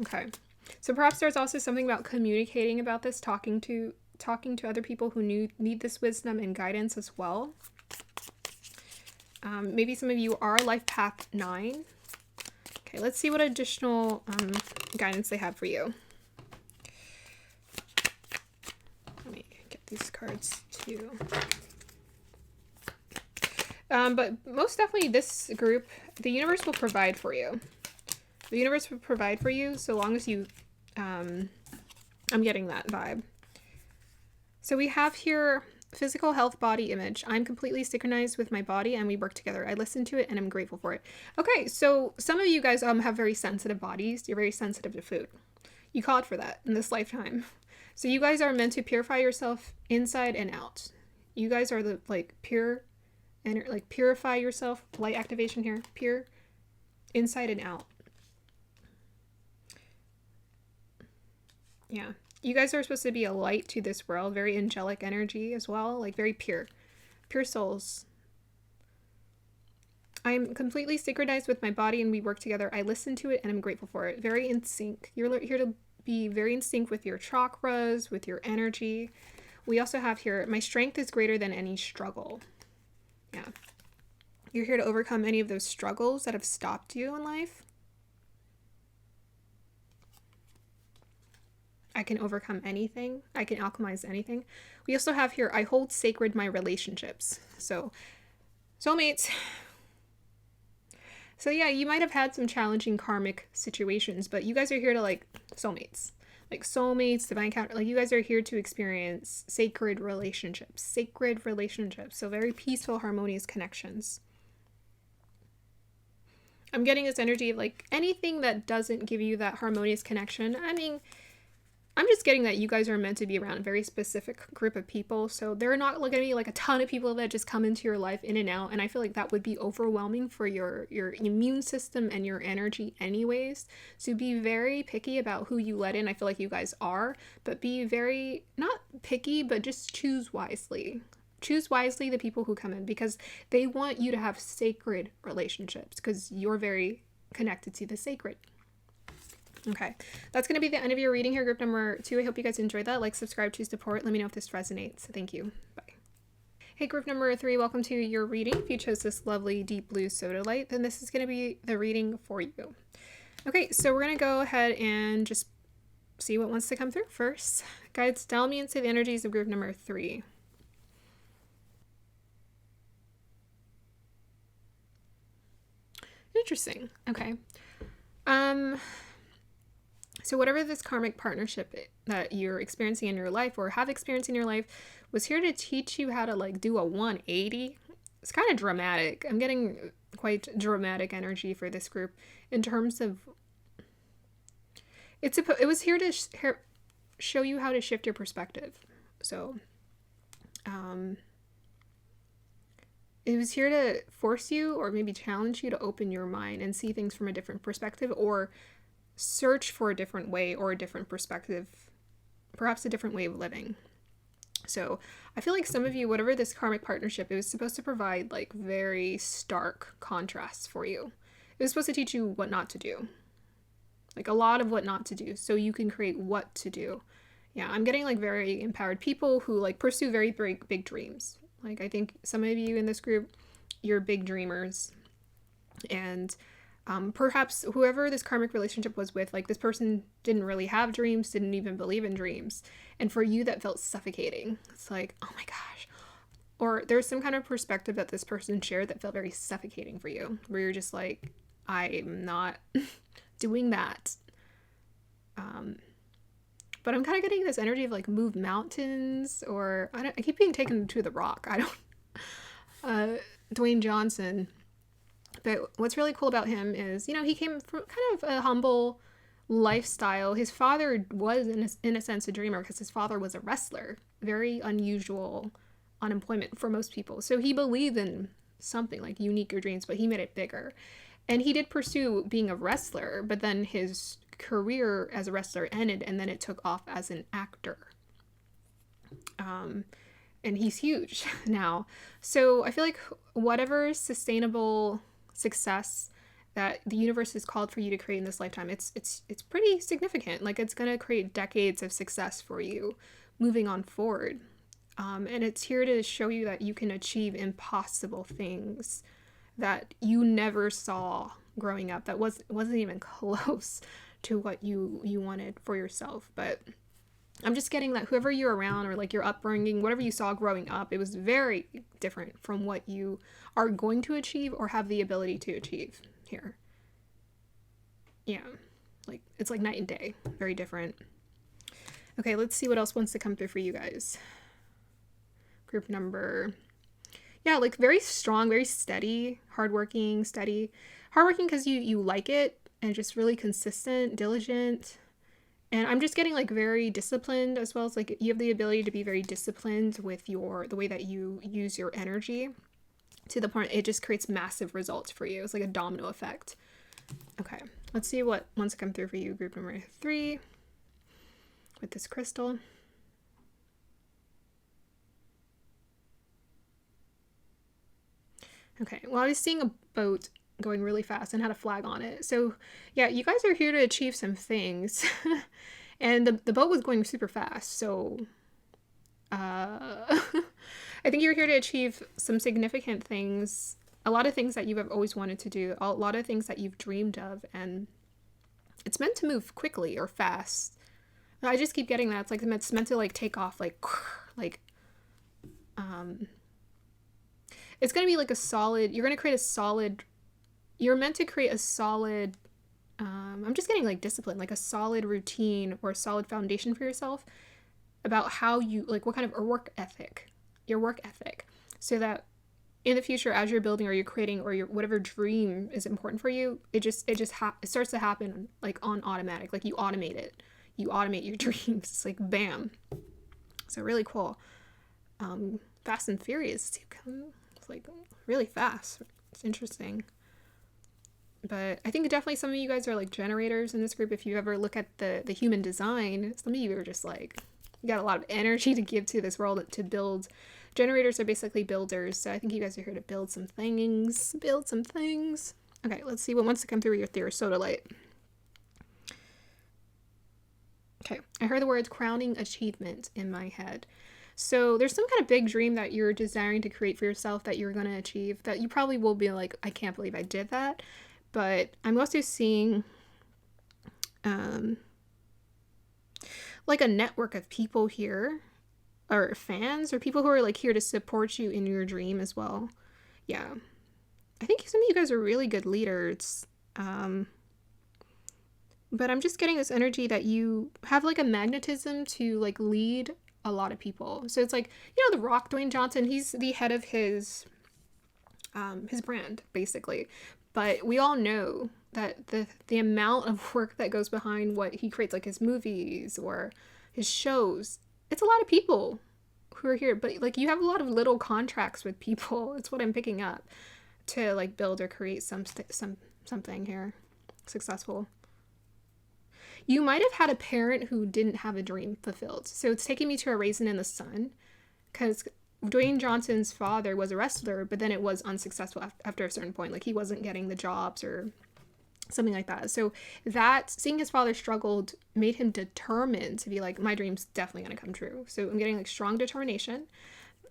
Okay. So perhaps there's also something about communicating about this, talking to other people who need this wisdom and guidance as well. Maybe some of you are life path 9. Okay, let's see what additional guidance they have for you. Let me get these cards too. But most definitely this group, the universe will provide for you. The universe will provide for you so long as you, I'm getting that vibe. So we have here physical health, body image. I'm completely synchronized with my body and we work together. I listen to it and I'm grateful for it. Okay, so some of you guys have very sensitive bodies. You're very sensitive to food. You called for that in this lifetime. So you guys are meant to purify yourself inside and out. You guys are the like pure and like purify yourself. Light activation here. Pure inside and out. Yeah. You guys are supposed to be a light to this world, very angelic energy as well, like very pure souls. I'm completely synchronized with my body and we work together. I listen to it and I'm grateful for it. Very in sync. You're here to be very in sync with your chakras, with your energy. We also have here, my strength is greater than any struggle. Yeah. You're here to overcome any of those struggles that have stopped you in life. I can overcome anything. I can alchemize anything. We also have here, I hold sacred my relationships. So, soulmates. So yeah, you might have had some challenging karmic situations, but you guys are here to like soulmates. like soulmates, divine counter. Like you guys are here to experience sacred relationships. So very peaceful, harmonious connections. I'm getting this energy of like anything that doesn't give you that harmonious connection. I mean, I'm just getting that you guys are meant to be around a very specific group of people. So there are not going to be like a ton of people that just come into your life in and out. And I feel like that would be overwhelming for your immune system and your energy anyways. So be very picky about who you let in. I feel like you guys are, but be very, not picky, but just choose wisely. Choose wisely the people who come in, because they want you to have sacred relationships, because you're very connected to the sacred. Okay, that's going to be the end of your reading here, group number 2. I hope you guys enjoyed that. Like, subscribe, choose support. Let me know if this resonates. Thank you. Bye. Hey, group number 3, welcome to your reading. If you chose this lovely deep blue soda light, then this is going to be the reading for you. Okay, so we're going to go ahead and just see what wants to come through first. Guides, tell me into the energies of group number 3. Interesting. Okay. So whatever this karmic partnership that you're experiencing in your life or have experienced in your life was here to teach you how to like do a 180. It's kind of dramatic. I'm getting quite dramatic energy for this group in terms of it was here to show you how to shift your perspective. So it was here to force you or maybe challenge you to open your mind and see things from a different perspective, or search for a different way or a different perspective, perhaps a different way of living. So I feel like some of you, whatever this karmic partnership, it was supposed to provide like very stark contrasts for you. It was supposed to teach you what not to do, like a lot of what not to do, so you can create what to do. Yeah, I'm getting like very empowered people who like pursue very big dreams. Like I think some of you in this group, you're big dreamers, and perhaps whoever this karmic relationship was with, like this person didn't really have dreams, didn't even believe in dreams. And for you, that felt suffocating. It's like, oh my gosh. Or there's some kind of perspective that this person shared that felt very suffocating for you, where you're just like, I'm not doing that. But I'm kind of getting this energy of like move mountains, or I keep being taken to the Rock. Dwayne Johnson. But what's really cool about him is, he came from kind of a humble lifestyle. His father was, in a sense, a dreamer, because his father was a wrestler. Very unusual unemployment for most people. So he believed in something like unique or dreams, but he made it bigger. And he did pursue being a wrestler, but then his career as a wrestler ended, and then it took off as an actor. And he's huge now. So I feel like whatever sustainable success that the universe has called for you to create in this lifetime, it's pretty significant. Like it's going to create decades of success for you moving on forward. And it's here to show you that you can achieve impossible things that you never saw growing up, that wasn't even close to what you wanted for yourself. But I'm just getting that whoever you're around, or like your upbringing, whatever you saw growing up, it was very different from what you are going to achieve or have the ability to achieve here. Yeah, like it's like night and day, very different. Okay, let's see what else wants to come through for you guys. Group number, yeah, like very strong, very steady, hardworking, steady. Hardworking because you like it, and just really consistent, diligent. And I'm just getting like very disciplined, as well as like you have the ability to be very disciplined with the way that you use your energy, to the point it just creates massive results for you. It's like a domino effect. Okay, let's see what wants to come through for you, group number 3, with this crystal. Okay, well, I was seeing a boat going really fast and had a flag on it. So yeah, you guys are here to achieve some things. And the boat was going super fast. So I think you're here to achieve some significant things. A lot of things that you have always wanted to do. A lot of things that you've dreamed of. And it's meant to move quickly or fast. I just keep getting that. It's like it's meant to like take off like it's going to be like a solid, you're meant to create a solid, I'm just getting like discipline, like a solid routine or a solid foundation for yourself about how you, like what kind of your work ethic, so that in the future, as you're building or you're creating or your whatever dream is important for you, it starts to happen like on automatic, like you automate it. You automate your dreams. It's like bam. So really cool. Fast and Furious too. It's like really fast. It's interesting. But I think definitely some of you guys are like generators in this group. If you ever look at the human design, some of you are just like, you got a lot of energy to give to this world to build. Generators are basically builders. So I think you guys are here to build some things. Okay, let's see what wants to come through your theosodalite. Okay, I heard the words crowning achievement in my head. So there's some kind of big dream that you're desiring to create for yourself that you're going to achieve, that you probably will be like, I can't believe I did that. But I'm also seeing like a network of people here, or fans, or people who are like here to support you in your dream as well. Yeah. I think some of you guys are really good leaders. But I'm just getting this energy that you have like a magnetism to like lead a lot of people. So it's like, you know, The Rock, Dwayne Johnson, he's the head of his brand, basically. But we all know that the amount of work that goes behind what he creates, like his movies or his shows, it's a lot of people who are here. But like you have a lot of little contracts with people. It's what I'm picking up to like build or create something here successful. You might have had a parent who didn't have a dream fulfilled. So it's taking me to A Raisin in the Sun, because Dwayne Johnson's father was a wrestler, but then it was unsuccessful after a certain point. Like he wasn't getting the jobs or something like that. So that, seeing his father struggled, made him determined to be like, my dream's definitely going to come true. So I'm getting like strong determination,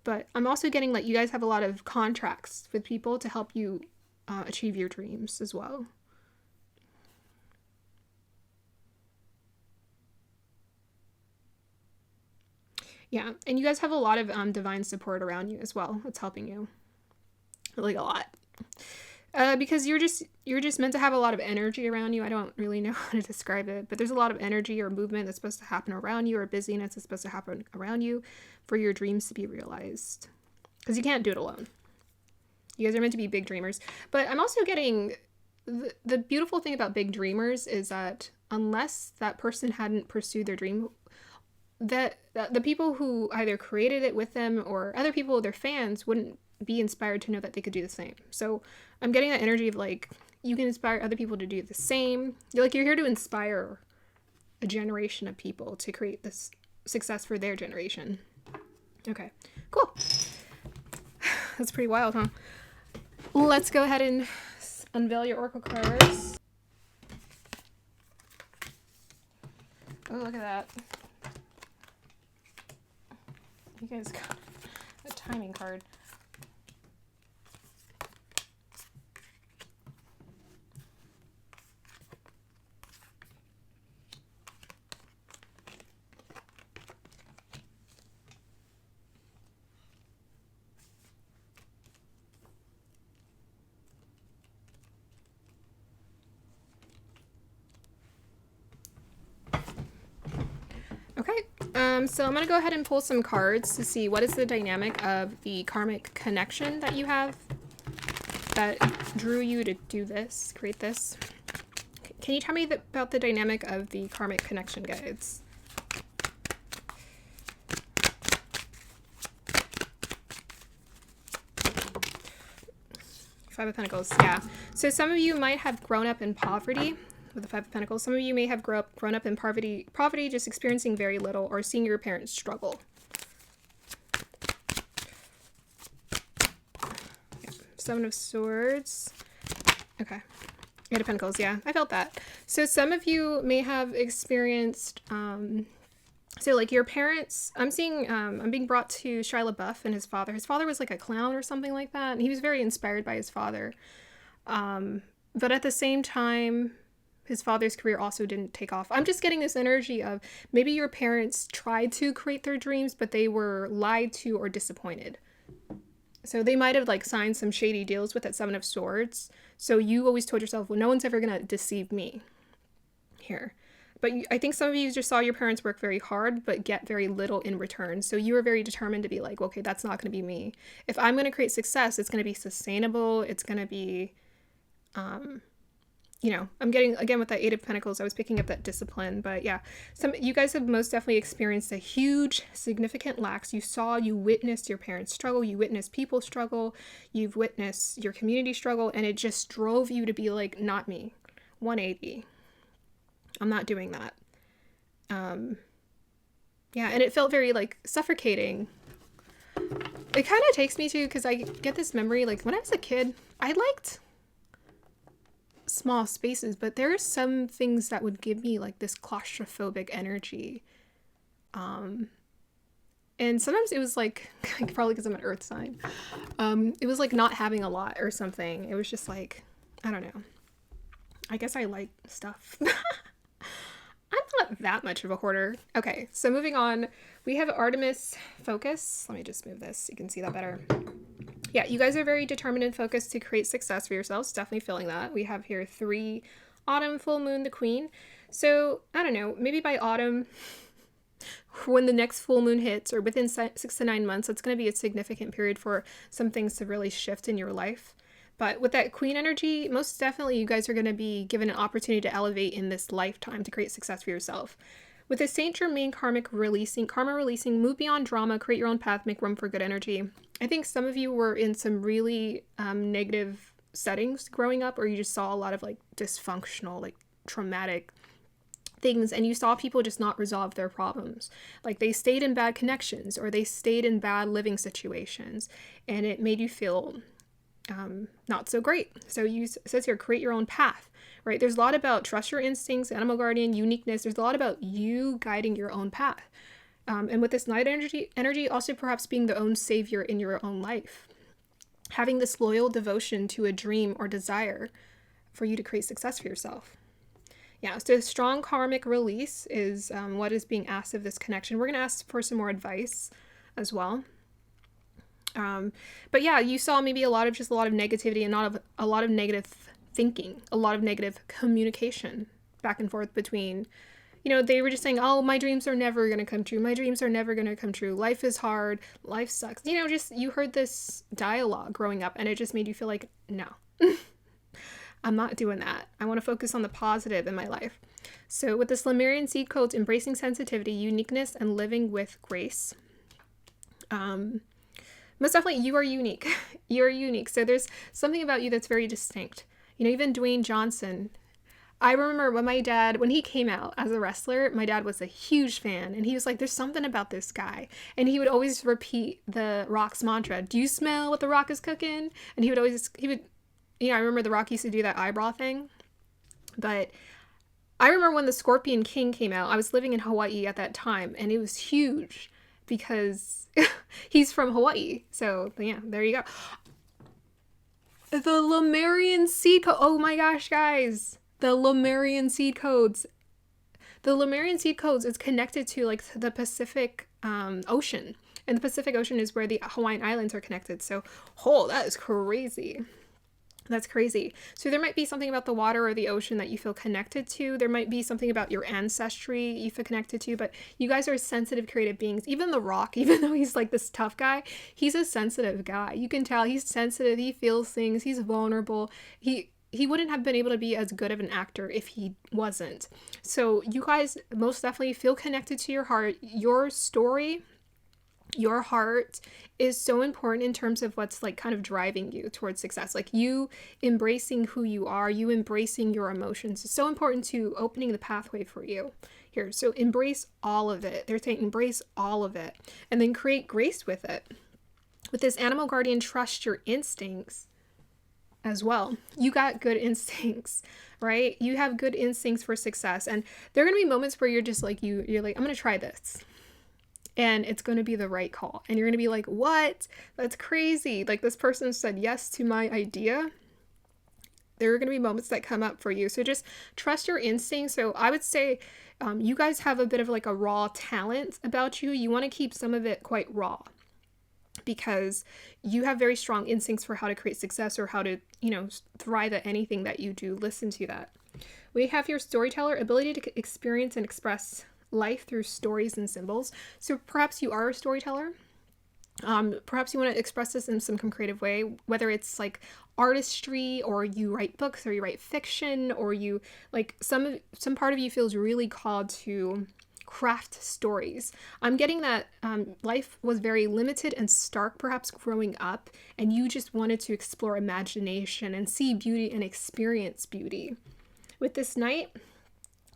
but I'm also getting like you guys have a lot of contracts with people to help you achieve your dreams as well. Yeah, and you guys have a lot of divine support around you as well. It's helping you, like a lot, because you're just meant to have a lot of energy around you. I don't really know how to describe it, but there's a lot of energy or movement that's supposed to happen around you, or busyness that's supposed to happen around you for your dreams to be realized. Because you can't do it alone. You guys are meant to be big dreamers. But I'm also getting the beautiful thing about big dreamers is that unless that person hadn't pursued their dream, that the people who either created it with them or other people, their fans, wouldn't be inspired to know that they could do the same. So I'm getting that energy of like, you can inspire other people to do the same. You're here to inspire a generation of people to create this success for their generation. Okay, cool. That's pretty wild, huh? Let's go ahead and unveil your oracle cards. Oh, look at that. You guys got a timing card. So I'm going to go ahead and pull some cards to see what is the dynamic of the karmic connection that you have that drew you to do this, create this. Can you tell me about the dynamic of the karmic connection, guides? Five of Pentacles, yeah. So some of you might have grown up in poverty with the Five of Pentacles. Some of you may have grown up in poverty, just experiencing very little or seeing your parents struggle. Yeah. Seven of Swords. Okay. Eight of Pentacles, yeah, I felt that. So some of you may have experienced, so like your parents, I'm seeing, I'm being brought to Shia LaBeouf and his father. His father was like a clown or something like that, and he was very inspired by his father. But at the same time, his father's career also didn't take off. I'm just getting this energy of maybe your parents tried to create their dreams, but they were lied to or disappointed. So they might have like signed some shady deals with that Seven of Swords. So you always told yourself, well, no one's ever going to deceive me. here. But I think some of you just saw your parents work very hard, but get very little in return. So you were very determined to be like, okay, that's not going to be me. If I'm going to create success, it's going to be sustainable. It's going to be, I'm getting, again, with that Eight of Pentacles, I was picking up that discipline. But yeah, you guys have most definitely experienced a huge, significant lack. You witnessed your parents struggle. You witnessed people struggle. You've witnessed your community struggle. And it just drove you to be like, not me. 180. I'm not doing that. Yeah, and it felt very like suffocating. It kind of takes me to, because I get this memory, like when I was a kid, I liked small spaces, but there are some things that would give me like this claustrophobic energy. And sometimes it was like, probably because I'm an earth sign, it was like not having a lot or something. It was just like, I don't know. I guess I like stuff. I'm not that much of a hoarder. Okay, so moving on, we have Artemis focus. Let me just move this so you can see that better. Yeah, you guys are very determined and focused to create success for yourselves. Definitely feeling that. We have here 3 autumn, full moon, the queen. So I don't know, maybe by autumn, when the next full moon hits, or within 6 to 9 months, it's going to be a significant period for some things to really shift in your life. But with that queen energy, most definitely you guys are going to be given an opportunity to elevate in this lifetime to create success for yourself. With the Saint Germain karma releasing, move beyond drama, create your own path, make room for good energy. I think some of you were in some really negative settings growing up, or you just saw a lot of like dysfunctional, like traumatic things, and you saw people just not resolve their problems. Like they stayed in bad connections, or they stayed in bad living situations, and it made you feel not so great. So it says here, create your own path, right? There's a lot about trust your instincts, animal guardian, uniqueness. There's a lot about you guiding your own path. And with this night energy also perhaps being the own savior in your own life. Having this loyal devotion to a dream or desire for you to create success for yourself. Yeah, so strong karmic release is what is being asked of this connection. We're going to ask for some more advice as well. But yeah, you saw maybe a lot of negativity, and a lot of negative thinking, a lot of negative communication back and forth between, they were just saying, oh, my dreams are never going to come true. My dreams are never going to come true. Life is hard. Life sucks. You heard this dialogue growing up, and it just made you feel like, no, I'm not doing that. I want to focus on the positive in my life. So with this Lemurian seed codes, embracing sensitivity, uniqueness, and living with grace. Most definitely, you are unique. You're unique. So there's something about you that's very distinct. Even Dwayne Johnson. I remember when he came out as a wrestler, my dad was a huge fan. And he was like, there's something about this guy. And he would always repeat the Rock's mantra. Do you smell what the Rock is cooking? And I remember the Rock used to do that eyebrow thing. But I remember when the Scorpion King came out, I was living in Hawaii at that time. And it was huge because he's from Hawaii. So yeah, there you go. The Lemurian seed code. Oh my gosh, guys. The Lemurian seed codes. The Lemurian seed codes is connected to like the Pacific Ocean. And the Pacific Ocean is where the Hawaiian Islands are connected. So, that is crazy. That's crazy. So there might be something about the water or the ocean that you feel connected to. There might be something about your ancestry you feel connected to, but you guys are sensitive, creative beings. Even The Rock, even though he's like this tough guy, he's a sensitive guy. You can tell he's sensitive. He feels things. He's vulnerable. He wouldn't have been able to be as good of an actor if he wasn't. So you guys most definitely feel connected to your heart. Your story, your heart is so important in terms of what's like kind of driving you towards success. Like you embracing who you are, you embracing your emotions is so important to opening the pathway for you here. So embrace all of it. They're saying embrace all of it and then create grace with it. With this animal guardian, trust your instincts as well. You got good instincts, right? You have good instincts for success. And there are going to be moments where you're just like, you're like, I'm going to try this. And it's going to be the right call. And you're going to be like, what? That's crazy. Like this person said yes to my idea. There are going to be moments that come up for you. So just trust your instincts. So I would say you guys have a bit of like a raw talent about you. You want to keep some of it quite raw because you have very strong instincts for how to create success or how to, thrive at anything that you do. Listen to that. We have your storyteller, ability to experience and express life through stories and symbols. So perhaps you are a storyteller. Perhaps you want to express this in some creative way, whether it's like artistry, or you write books, or you write fiction, or you like some part of you feels really called to craft stories. I'm getting that life was very limited and stark perhaps growing up, and you just wanted to explore imagination and see beauty and experience beauty. With this Knight,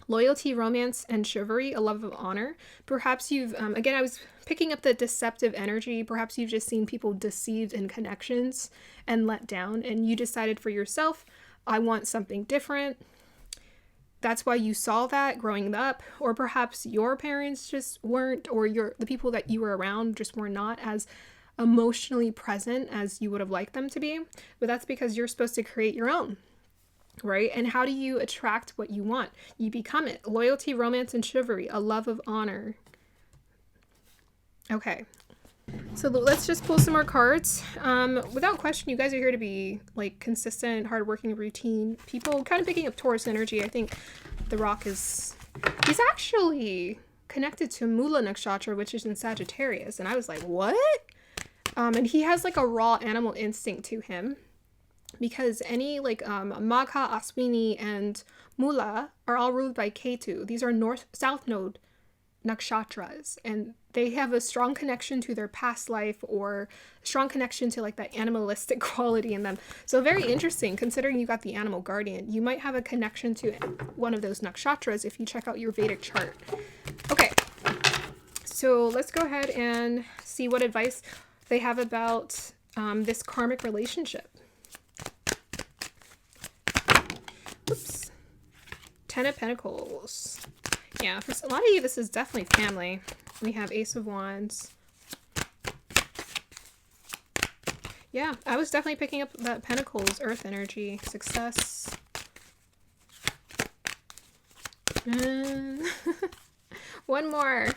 loyalty, romance, and chivalry, a love of honor. Perhaps you've, again, I was picking up the deceptive energy. Perhaps you've just seen people deceived in connections and let down, and you decided for yourself, I want something different. That's why you saw that growing up. Or perhaps your parents just weren't, or the people that you were around just were not as emotionally present as you would have liked them to be. But that's because you're supposed to create your own. Right? And how do you attract what you want? You become it. Loyalty, romance, and chivalry, a love of honor. Okay. So let's just pull some more cards. Without question, you guys are here to be like consistent, hardworking, routine people. Kind of picking up Taurus energy. I think the rock he's actually connected to Mula Nakshatra, which is in Sagittarius. And I was like, what? And he has like a raw animal instinct to him. Because any like Magha, Aswini, and Mula are all ruled by Ketu. These are north-south node nakshatras, and they have a strong connection to their past life, or a strong connection to like that animalistic quality in them. So very interesting, considering you got the animal guardian. You might have a connection to one of those nakshatras if you check out your Vedic chart. Okay, so let's go ahead and see what advice they have about this karmic relationship. Oops. 10 of Pentacles. Yeah, for a lot of you, this is definitely family. We have Ace of Wands. Yeah, I was definitely picking up that Pentacles, Earth energy, success. One more.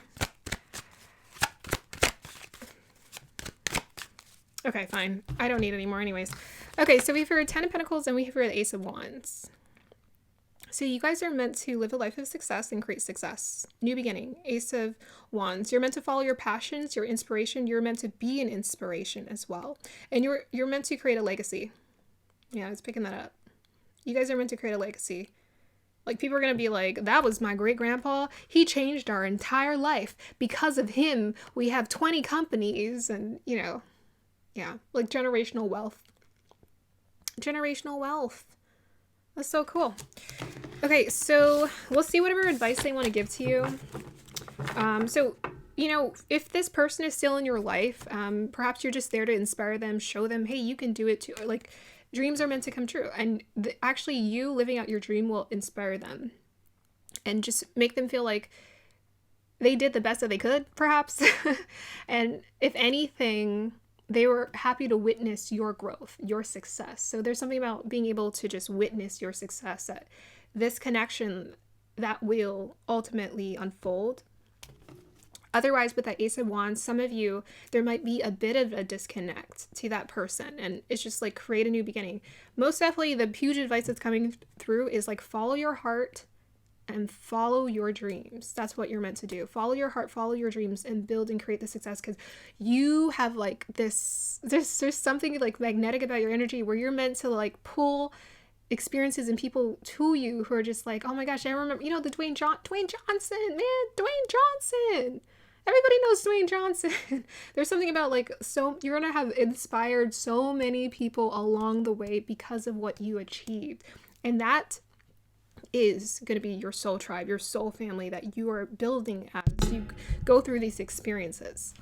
Okay, fine. I don't need any more anyways. Okay, so we've heard 10 of Pentacles and we've heard the Ace of Wands. So you guys are meant to live a life of success and create success. New beginning, Ace of Wands. You're meant to follow your passions, your inspiration. You're meant to be an inspiration as well. And you're meant to create a legacy. Yeah, I was picking that up. You guys are meant to create a legacy. Like, people are going to be like, that was my great grandpa. He changed our entire life. Because of him, we have 20 companies and, you know, yeah, like generational wealth. Generational wealth. That's so cool. Okay, so we'll see whatever advice they want to give to you. So, you know, if this person is still in your life, perhaps you're just there to inspire them, show them, hey, you can do it too. Like, dreams are meant to come true. And actually, you living out your dream will inspire them and just make them feel like they did the best that they could, perhaps. And if anything, they were happy to witness your growth, your success. So there's something about being able to just witness your success, that this connection that will ultimately unfold. Otherwise, with that Ace of Wands, some of you, there might be a bit of a disconnect to that person, and it's just like create a new beginning. Most definitely, the huge advice that's coming through is like follow your heart and follow your dreams. That's what you're meant to do. Follow your heart, follow your dreams, and build and create the success, because you have like this, there's something like magnetic about your energy where you're meant to like pull experiences and people to you who are just like, oh my gosh, I remember, you know, the Dwayne Johnson, man, Dwayne Johnson. Everybody knows Dwayne Johnson. There's something about like, so you're going to have inspired so many people along the way because of what you achieved. And that is going to be your soul tribe, your soul family that you are building as you go through these experiences.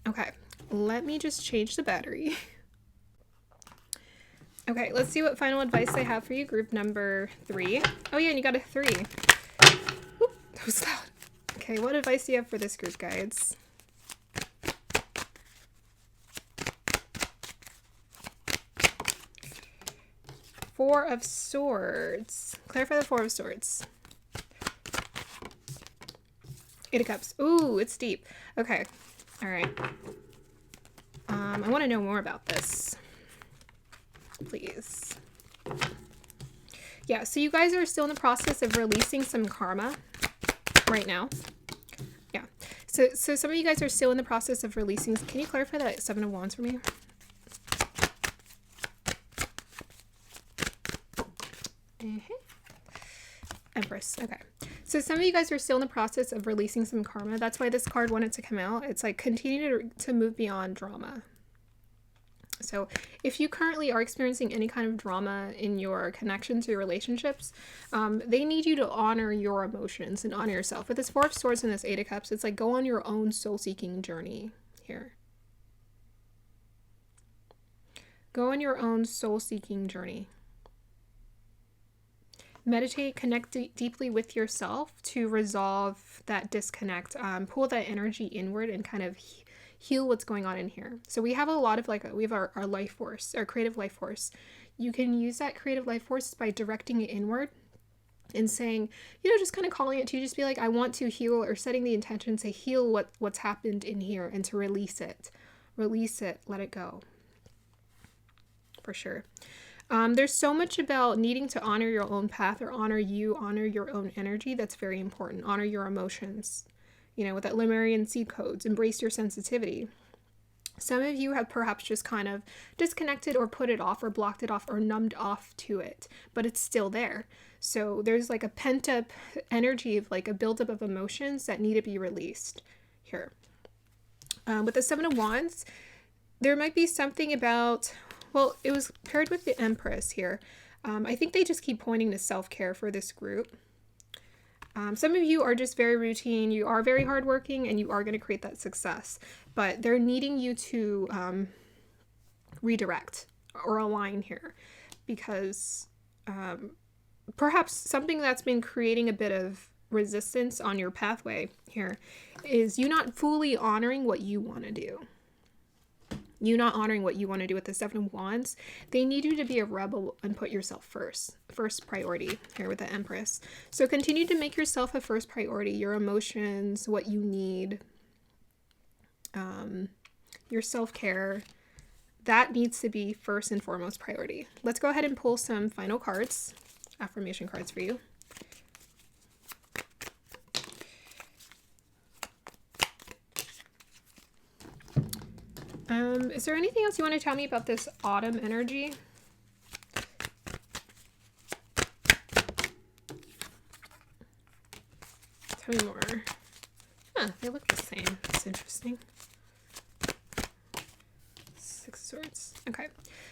Okay, let me just change the battery. Okay, let's see what final advice I have for you. Group number 3. Oh yeah, and you got a 3. Whoop, that was loud. Okay, what advice do you have for this group, guides? Four of Swords. Clarify the Four of Swords. Eight of Cups. Ooh, it's deep. Okay. All right. I want to know more about this. Please. Yeah, so you guys are still in the process of releasing some karma right now. Yeah. So some of you guys are still in the process of releasing. Can you clarify that Seven of Wands for me? Empress. Okay. So some of you guys are still in the process of releasing some karma. That's why this card wanted to come out. It's like continue to move beyond drama. So if you currently are experiencing any kind of drama in your connections or your relationships, they need you to honor your emotions and honor yourself. With this Four of Swords and this Eight of Cups, it's like go on your own soul-seeking journey here. Go on your own soul-seeking journey. Meditate, connect deeply with yourself to resolve that disconnect. Pull that energy inward and kind of heal what's going on in here. So we have a lot of we have our life force, our creative life force. You can use that creative life force by directing it inward and saying, just kind of calling it to just be like, I want to heal, or setting the intention to heal what's happened in here and to release it. Release it, let it go. For sure. There's so much about needing to honor your own path, or honor your own energy. That's very important. Honor your emotions. With that Lemurian seed codes, embrace your sensitivity. Some of you have perhaps just kind of disconnected or put it off or blocked it off or numbed off to it, but it's still there. So there's like a pent up energy of like a buildup of emotions that need to be released here. With the Seven of Wands, there might be something about, well, it was paired with the Empress here. I think they just keep pointing to self-care for this group. Some of you are just very routine, you are very hardworking, and you are going to create that success. But they're needing you to redirect or align here. Because perhaps something that's been creating a bit of resistance on your pathway here is you not fully honoring what you want to do. You not honoring what you want to do with the Seven of Wands. They need you to be a rebel and put yourself first priority here with the Empress. So continue to make yourself a first priority. Your emotions, what you need, your self-care, that needs to be first and foremost priority. Let's go ahead and pull some final cards, affirmation cards for you. Is there anything else you want to tell me about this autumn energy? Tell me more. Huh, they look the same. That's interesting. Six of Swords. Okay.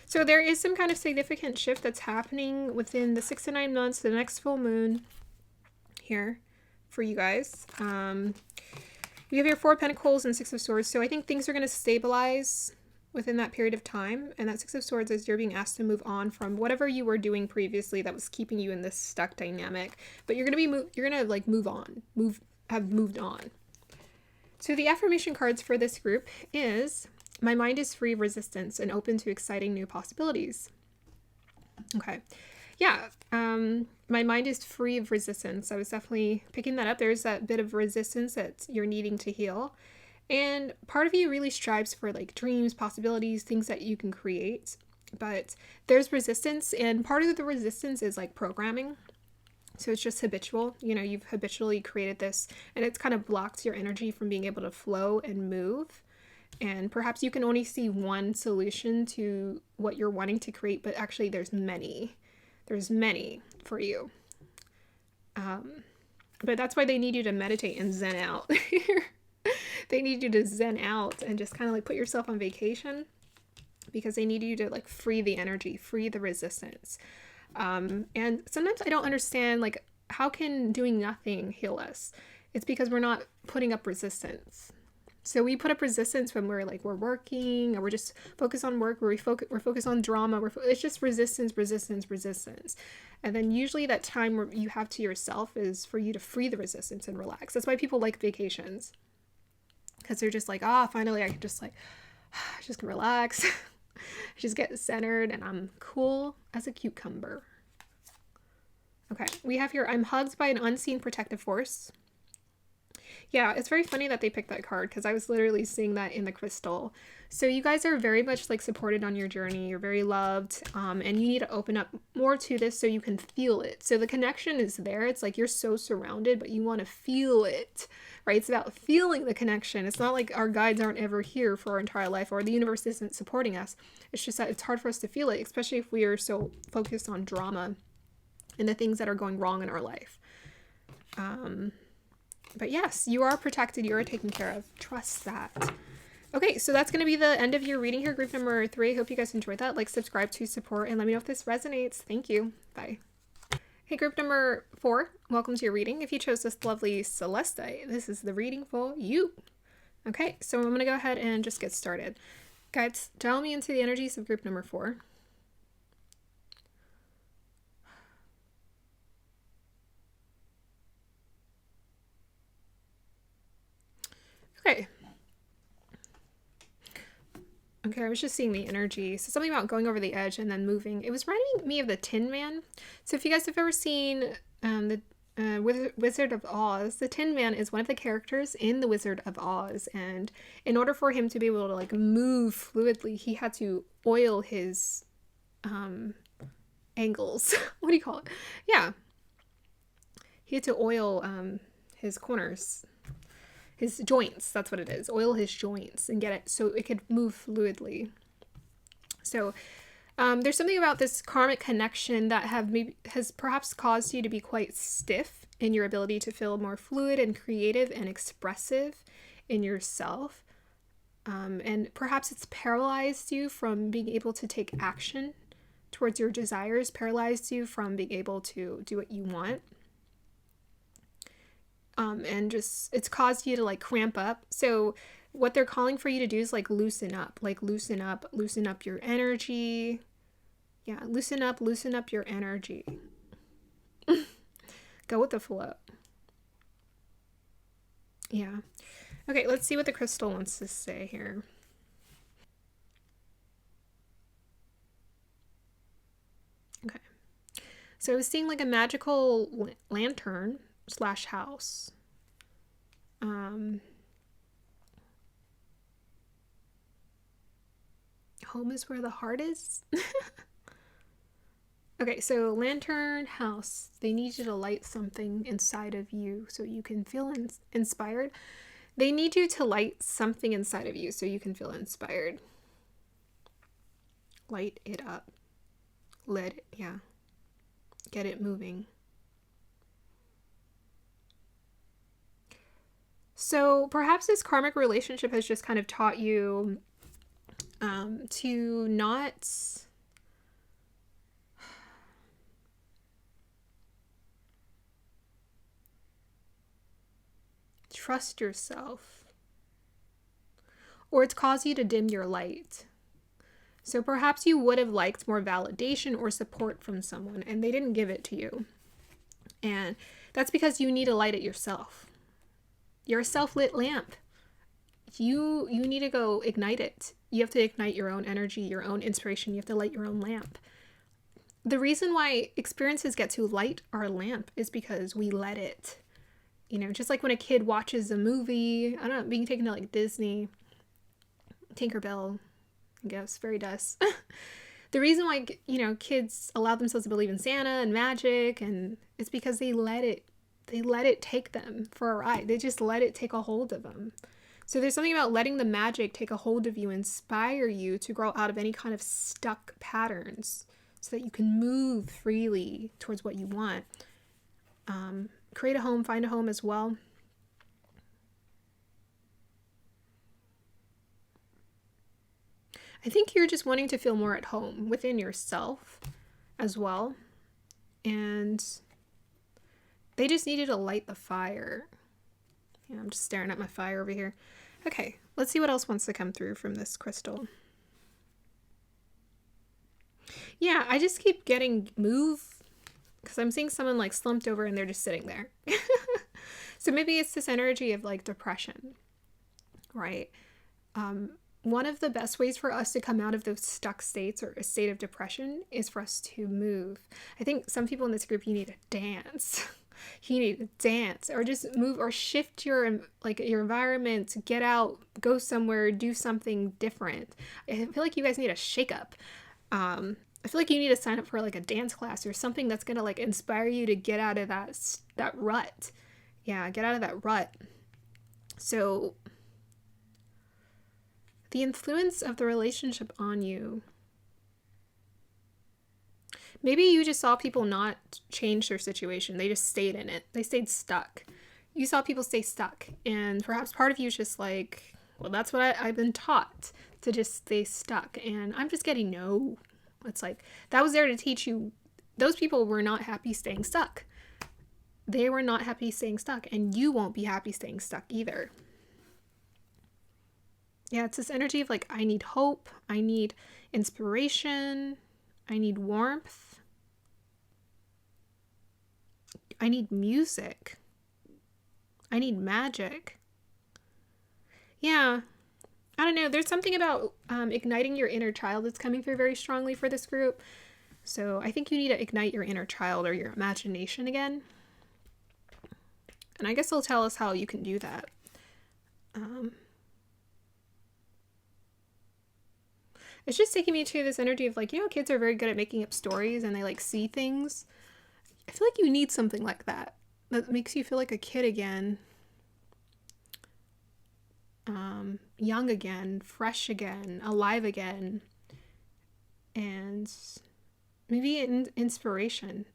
So there is some kind of significant shift that's happening within the 6 to 9 months, the next full moon here for you guys. You have your Four of Pentacles and Six of Swords. So I think things are going to stabilize within that period of time. And that Six of Swords is you're being asked to move on from whatever you were doing previously that was keeping you in this stuck dynamic. But you're going to move on, have moved on. So the affirmation cards for this group is, my mind is free of resistance and open to exciting new possibilities. Okay. Yeah, my mind is free of resistance. I was definitely picking that up. There's that bit of resistance that you're needing to heal. And part of you really strives for like dreams, possibilities, things that you can create. But there's resistance, and part of the resistance is like programming. So it's just habitual. You've habitually created this, and it's kind of blocked your energy from being able to flow and move. And perhaps you can only see one solution to what you're wanting to create, but actually there's many. There's many for you. But that's why they need you to meditate and zen out. They need you to zen out and just kind of like put yourself on vacation, because they need you to like free the energy, free the resistance. And sometimes I don't understand, like, how can doing nothing heal us? It's because we're not putting up resistance. So we put up resistance when we're working, or we're just focused on work, where we're focused on drama. It's just resistance. And then usually that time where you have to yourself is for you to free the resistance and relax. That's why people like vacations. Because they're just like, finally I can just just relax. Just get centered, and I'm cool as a cucumber. Okay, we have here, I'm hugged by an unseen protective force. Yeah, it's very funny that they picked that card because I was literally seeing that in the crystal. So you guys are very much like supported on your journey. You're very loved, and you need to open up more to this so you can feel it. So the connection is there. It's like you're so surrounded, but you want to feel it, right? It's about feeling the connection. It's not like our guides aren't ever here for our entire life or the universe isn't supporting us. It's just that it's hard for us to feel it, especially if we are so focused on drama and the things that are going wrong in our life. But yes, you are protected. You are taken care of. Trust that. Okay, so that's going to be the end of your reading here, group number 3. I hope you guys enjoyed that. Like, subscribe to support, and let me know if this resonates. Thank you. Bye. Hey, group number 4, welcome to your reading. If you chose this lovely Celestite, this is the reading for you. Okay, so I'm going to go ahead and just get started. Guides, dial me into the energies of group number 4. Okay. Okay, I was just seeing the energy. So something about going over the edge and then moving. It was reminding me of the Tin Man. So if you guys have ever seen the Wizard of Oz, the Tin Man is one of the characters in the Wizard of Oz. And in order for him to be able to like move fluidly, he had to oil his angles. What do you call it? Yeah. He had to oil his corners. His joints, that's what it is. Oil his joints and get it so it could move fluidly. So there's something about this karmic connection that has perhaps caused you to be quite stiff in your ability to feel more fluid and creative and expressive in yourself. And perhaps it's paralyzed you from being able to take action towards your desires, paralyzed you from being able to do what you want. And just, it's caused you to like cramp up. So what they're calling for you to do is like loosen up your energy. Yeah, loosen up your energy. Go with the flow. Yeah. Okay, let's see what the crystal wants to say here. Okay. So I was seeing like a magical lantern / house. Home is where the heart is. Okay, so lantern, house. They need you to light something inside of you so you can feel inspired. They need you to light something inside of you so you can feel inspired. Light it up. Get it moving. So perhaps this karmic relationship has just kind of taught you to not trust yourself, or it's caused you to dim your light. So perhaps you would have liked more validation or support from someone and they didn't give it to you. And that's because you need to light it yourself. You're a self-lit lamp. You need to go ignite it. You have to ignite your own energy, your own inspiration. You have to light your own lamp. The reason why experiences get to light our lamp is because we let it. You know, just like when a kid watches a movie, I don't know, being taken to like Disney, Tinkerbell, I guess, fairy dust. The reason why, you know, kids allow themselves to believe in Santa and magic, and it's because they let it take them for a ride. They just let it take a hold of them. So there's something about letting the magic take a hold of you, inspire you to grow out of any kind of stuck patterns so that you can move freely towards what you want. Create a home, find a home as well. I think you're just wanting to feel more at home within yourself as well. And they just needed to light the fire. Yeah, I'm just staring at my fire over here. Okay, let's see what else wants to come through from this crystal. Yeah, I just keep getting move because I'm seeing someone like slumped over and they're just sitting there. So maybe it's this energy of like depression, right? One of the best ways for us to come out of those stuck states or a state of depression is for us to move. I think some people in this group, you need to dance. You need to dance or just move or shift your environment, get out, go somewhere, do something different. I feel like you guys need a shake up. I feel like you need to sign up for like a dance class or something that's gonna like inspire you to get out of that rut. Yeah, get out of that rut. So the influence of the relationship on you. Maybe you just saw people not change their situation. They just stayed in it. They stayed stuck. You saw people stay stuck. And perhaps part of you is just like, well, that's what I've been taught, to just stay stuck. And I'm just getting no. It's like, that was there to teach you. Those people were not happy staying stuck. They were not happy staying stuck. And you won't be happy staying stuck either. Yeah, it's this energy of like, I need hope. I need inspiration. I need warmth. I need music. I need magic. Yeah. I don't know. There's something about igniting your inner child that's coming through very strongly for this group. So I think you need to ignite your inner child or your imagination again. And I guess they'll tell us how you can do that. It's just taking me to this energy of like, kids are very good at making up stories and they like see things. I feel like you need something like that. That makes you feel like a kid again. Young again, fresh again, alive again. And maybe inspiration.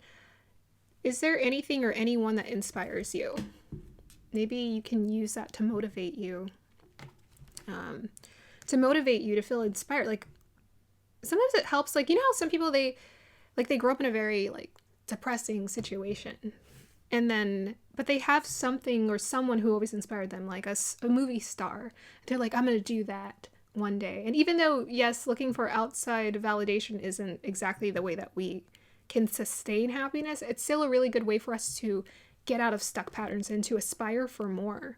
Is there anything or anyone that inspires you? Maybe you can use that to motivate you. To feel inspired. Like, sometimes it helps, like, how some people, they grow up in a very, like, depressing situation. And then, but they have something or someone who always inspired them, like a movie star. They're like, I'm going to do that one day. And even though, yes, looking for outside validation isn't exactly the way that we can sustain happiness, it's still a really good way for us to get out of stuck patterns and to aspire for more.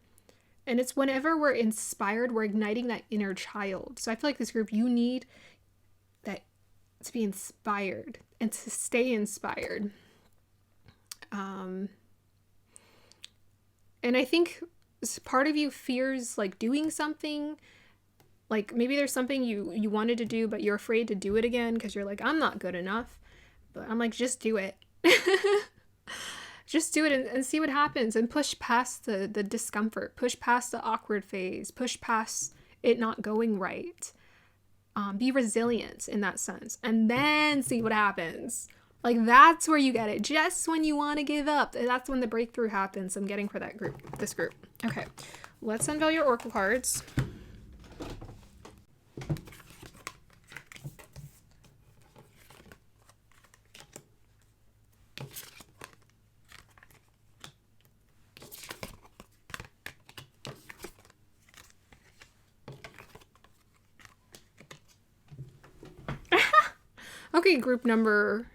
And it's whenever we're inspired, we're igniting that inner child. So I feel like this group, you need that to be inspired and to stay inspired. And I think part of you fears like doing something. Like maybe there's something you wanted to do, but you're afraid to do it again because you're like, I'm not good enough. But I'm like, just do it. Just do it and see what happens, and push past the discomfort, push past the awkward phase, push past it not going right. Be resilient in that sense, and then see what happens. Like, that's where you get it. Just when you want to give up, that's when the breakthrough happens. I'm getting for this group. Okay, let's unveil your oracle cards. Okay, group number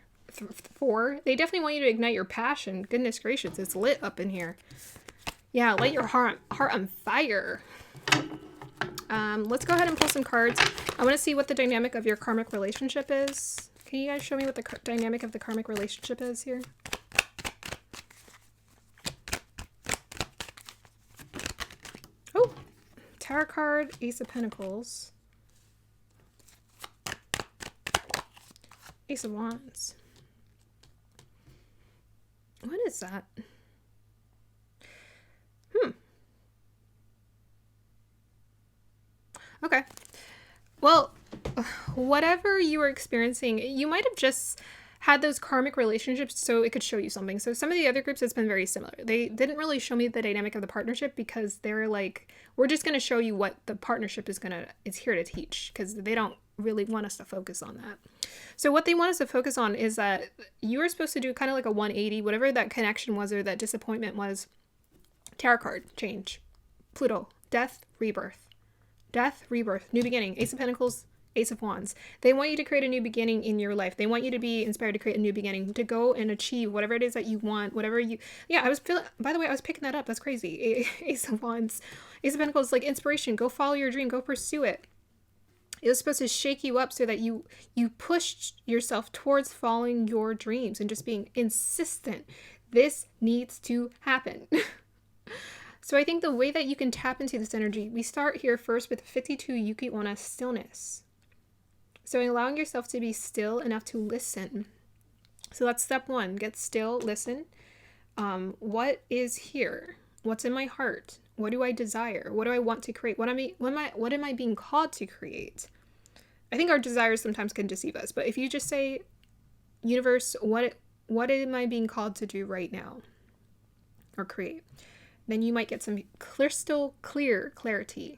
4. They definitely want you to ignite your passion. Goodness gracious, it's lit up in here. Yeah, light your heart on fire. Let's go ahead and pull some cards. I want to see what the dynamic of your karmic relationship is. Can you guys show me what the dynamic of the karmic relationship is here? Oh, tarot card, Ace of Pentacles. Ace of Wands. What is that? Okay. Well, whatever you were experiencing, you might have just had those karmic relationships so it could show you something. So some of the other groups, it's been very similar. They didn't really show me the dynamic of the partnership because they're like, we're just going to show you what the partnership is here to teach, because they don't really want us to focus on that. So what they want us to focus on is that you were supposed to do kind of like a 180, whatever that connection was or that disappointment was. Tarot card, change. Pluto, death, rebirth. Death, rebirth, new beginning. Ace of Pentacles, Ace of Wands. They want you to create a new beginning in your life. They want you to be inspired to create a new beginning, to go and achieve whatever it is that you want, whatever you... Yeah, by the way, I was picking that up. That's crazy. Ace of Wands. Ace of Pentacles, like inspiration. Go follow your dream. Go pursue it. It was supposed to shake you up so that you pushed yourself towards following your dreams and just being insistent. This needs to happen. So I think the way that you can tap into this energy, we start here first with 52 Yuki Onna, stillness. So allowing yourself to be still enough to listen. So that's step one. Get still, listen. What is here? What's in my heart? What do I desire? What do I want to create? What am I being called to create? I think our desires sometimes can deceive us, but if you just say, universe, what am I being called to do right now or create? Then you might get some crystal clear clarity.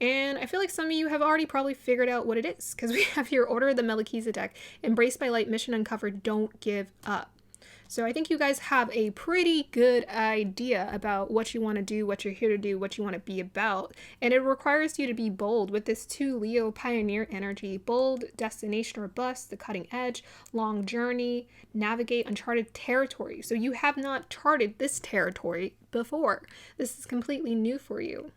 And I feel like some of you have already probably figured out what it is, because we have here Order of the Melchizedek, Embraced by Light, Mission Uncovered, Don't Give Up. So I think you guys have a pretty good idea about what you want to do, what you're here to do, what you want to be about. And it requires you to be bold with this 2 Leo pioneer energy. Bold, destination or bust, the cutting edge, long journey, navigate uncharted territory. So you have not charted this territory before. This is completely new for you.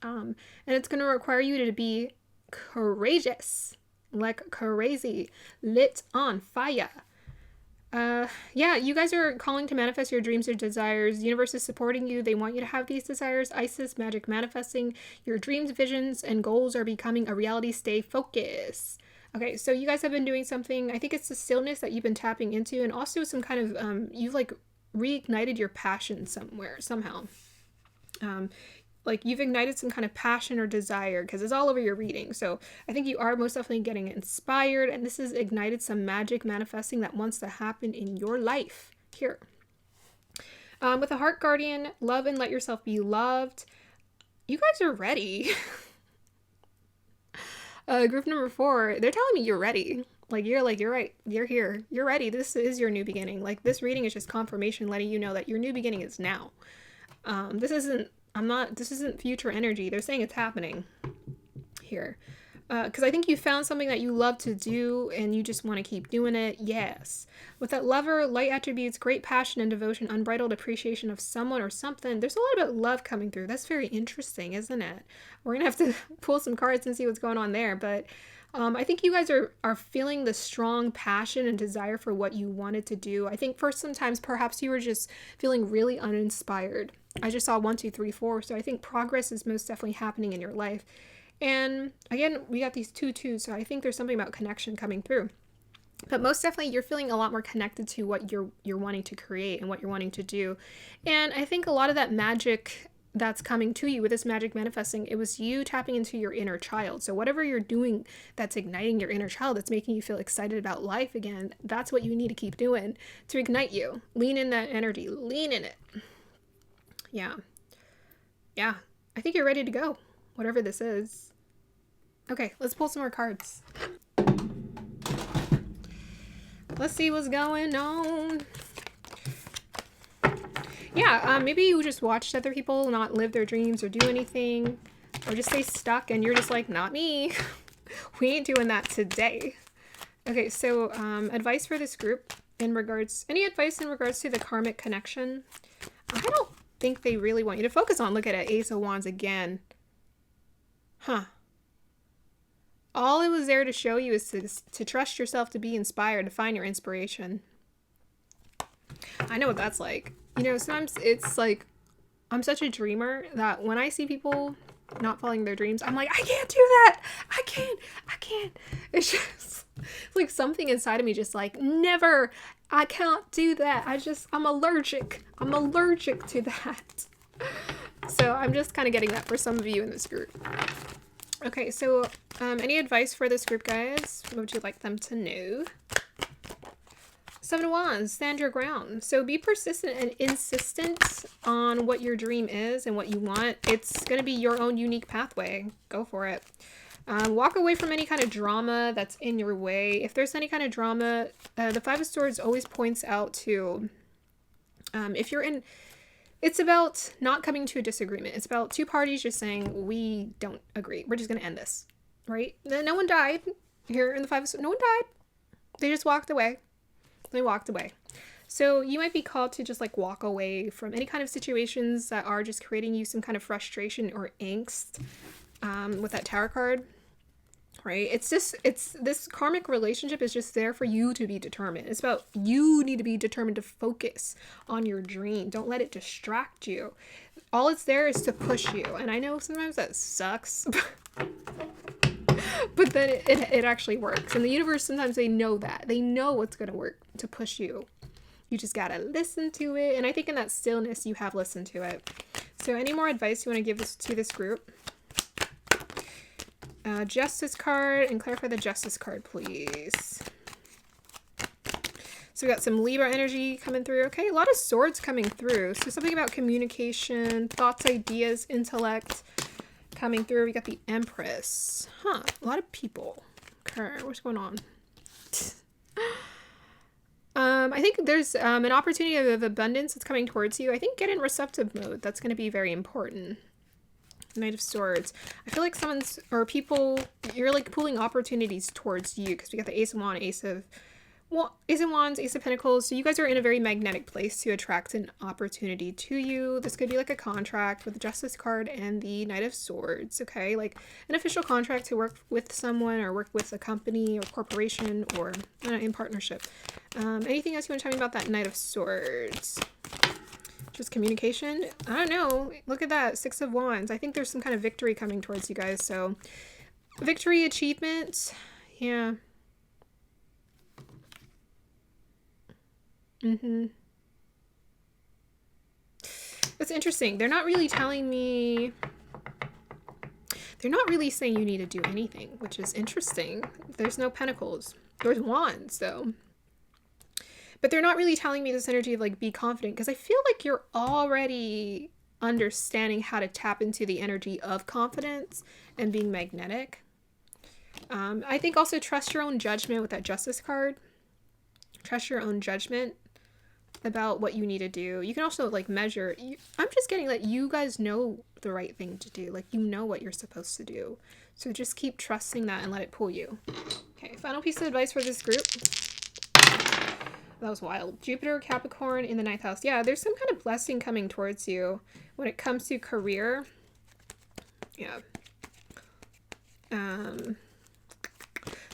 And it's going to require you to be courageous, like crazy, lit on fire. Yeah, you guys are calling to manifest your dreams or desires. The universe is supporting you. They want you to have these desires. Isis, magic manifesting. Your dreams, visions, and goals are becoming a reality. Stay focused. Okay, so you guys have been doing something. I think it's the stillness that you've been tapping into, and also some kind of, you've like reignited your passion somehow. Like you've ignited some kind of passion or desire, because it's all over your reading. So I think you are most definitely getting inspired, and this has ignited some magic manifesting that wants to happen in your life here. With a heart guardian, love and let yourself be loved. You guys are ready. Group number 4, they're telling me you're ready. You're right, you're here, you're ready. This is your new beginning. Like, this reading is just confirmation letting you know that your new beginning is now. This isn't future energy. They're saying it's happening here. Because I think you found something that you love to do and you just want to keep doing it. Yes. With that lover, light attributes, great passion and devotion, unbridled appreciation of someone or something. There's a lot about love coming through. That's very interesting, isn't it? We're going to have to pull some cards and see what's going on there. But I think you guys are feeling the strong passion and desire for what you wanted to do. I think for sometimes perhaps you were just feeling really uninspired. I just saw 1, 2, 3, 4. So I think progress is most definitely happening in your life. And again, we got these 2 2s, so I think there's something about connection coming through. But most definitely, you're feeling a lot more connected to what you're wanting to create and what you're wanting to do. And I think a lot of that magic that's coming to you with this magic manifesting, it was you tapping into your inner child. So whatever you're doing that's igniting your inner child, that's making you feel excited about life again, that's what you need to keep doing to ignite you. Lean in that energy. Lean in it. Yeah. I think you're ready to go, whatever this is. Okay, let's pull some more cards. Let's see what's going on. Yeah, maybe you just watched other people not live their dreams or do anything, or just stay stuck and you're just like, not me. We ain't doing that today. Okay, so advice for this group any advice in regards to the karmic connection? I don't think they really want you to focus on. Look at it, Ace of Wands again. Huh. All it was there to show you is to trust yourself, to be inspired, to find your inspiration. I know what that's like. You know, sometimes it's like, I'm such a dreamer that when I see people not following their dreams, I'm like, I can't do that. I can't. It's just like something inside of me just like, never. I can't do that. I'm allergic. I'm allergic to that. So I'm just kind of getting that for some of you in this group. Okay, so any advice for this group, guys? What would you like them to know? 7 of Wands, stand your ground. So be persistent and insistent on what your dream is and what you want. It's going to be your own unique pathway. Go for it. Walk away from any kind of drama that's in your way. If there's any kind of drama, the 5 of Swords always points out to, if you're in... It's about not coming to a disagreement. It's about 2 parties just saying, we don't agree. We're just going to end this, right? No one died here in the 5 of Swords. No one died. They just walked away. They walked away. So you might be called to just like walk away from any kind of situations that are just creating you some kind of frustration or angst with that Tower card. right? It's this karmic relationship is just there for you to be determined. It's about you need to be determined to focus on your dream. Don't let it distract you. All it's there is to push you. And I know sometimes that sucks, but then it actually works. And the universe, sometimes they know that. They know what's going to work to push you. You just got to listen to it. And I think in that stillness, you have listened to it. So any more advice you want to give to this group? Justice card, and clarify the Justice card, please. So we got some Libra energy coming through. Okay, a lot of swords coming through. So something about communication, thoughts, ideas, intellect coming through. We got the Empress. Huh, a lot of people. Okay, what's going on? I think there's an opportunity of abundance that's coming towards you. I think get in receptive mode. That's going to be very important. Knight of Swords. I feel like you're like pulling opportunities towards you, because we got the Ace of Wands, Ace of Wands, Ace of Pentacles. So you guys are in a very magnetic place to attract an opportunity to you. This could be like a contract with the Justice card and the Knight of Swords. Okay, like an official contract to work with someone or work with a company or corporation or in partnership. Anything else you want to tell me about that Knight of Swords? Just communication? I don't know. Look at that. 6 of Wands. I think there's some kind of victory coming towards you guys. So victory, achievement. Yeah. That's interesting. They're not really telling me. They're not really saying you need to do anything, which is interesting. There's no pentacles. There's wands though. But they're not really telling me this energy of like be confident, because I feel like you're already understanding how to tap into the energy of confidence and being magnetic. I think also trust your own judgment with that Justice card. Trust your own judgment about what you need to do. You can also like measure. I'm just getting that you guys know the right thing to do. Like you know what you're supposed to do. So just keep trusting that and let it pull you. Okay, final piece of advice for this group. That was wild. Jupiter, Capricorn in the 9th house. Yeah, there's some kind of blessing coming towards you when it comes to career. Yeah.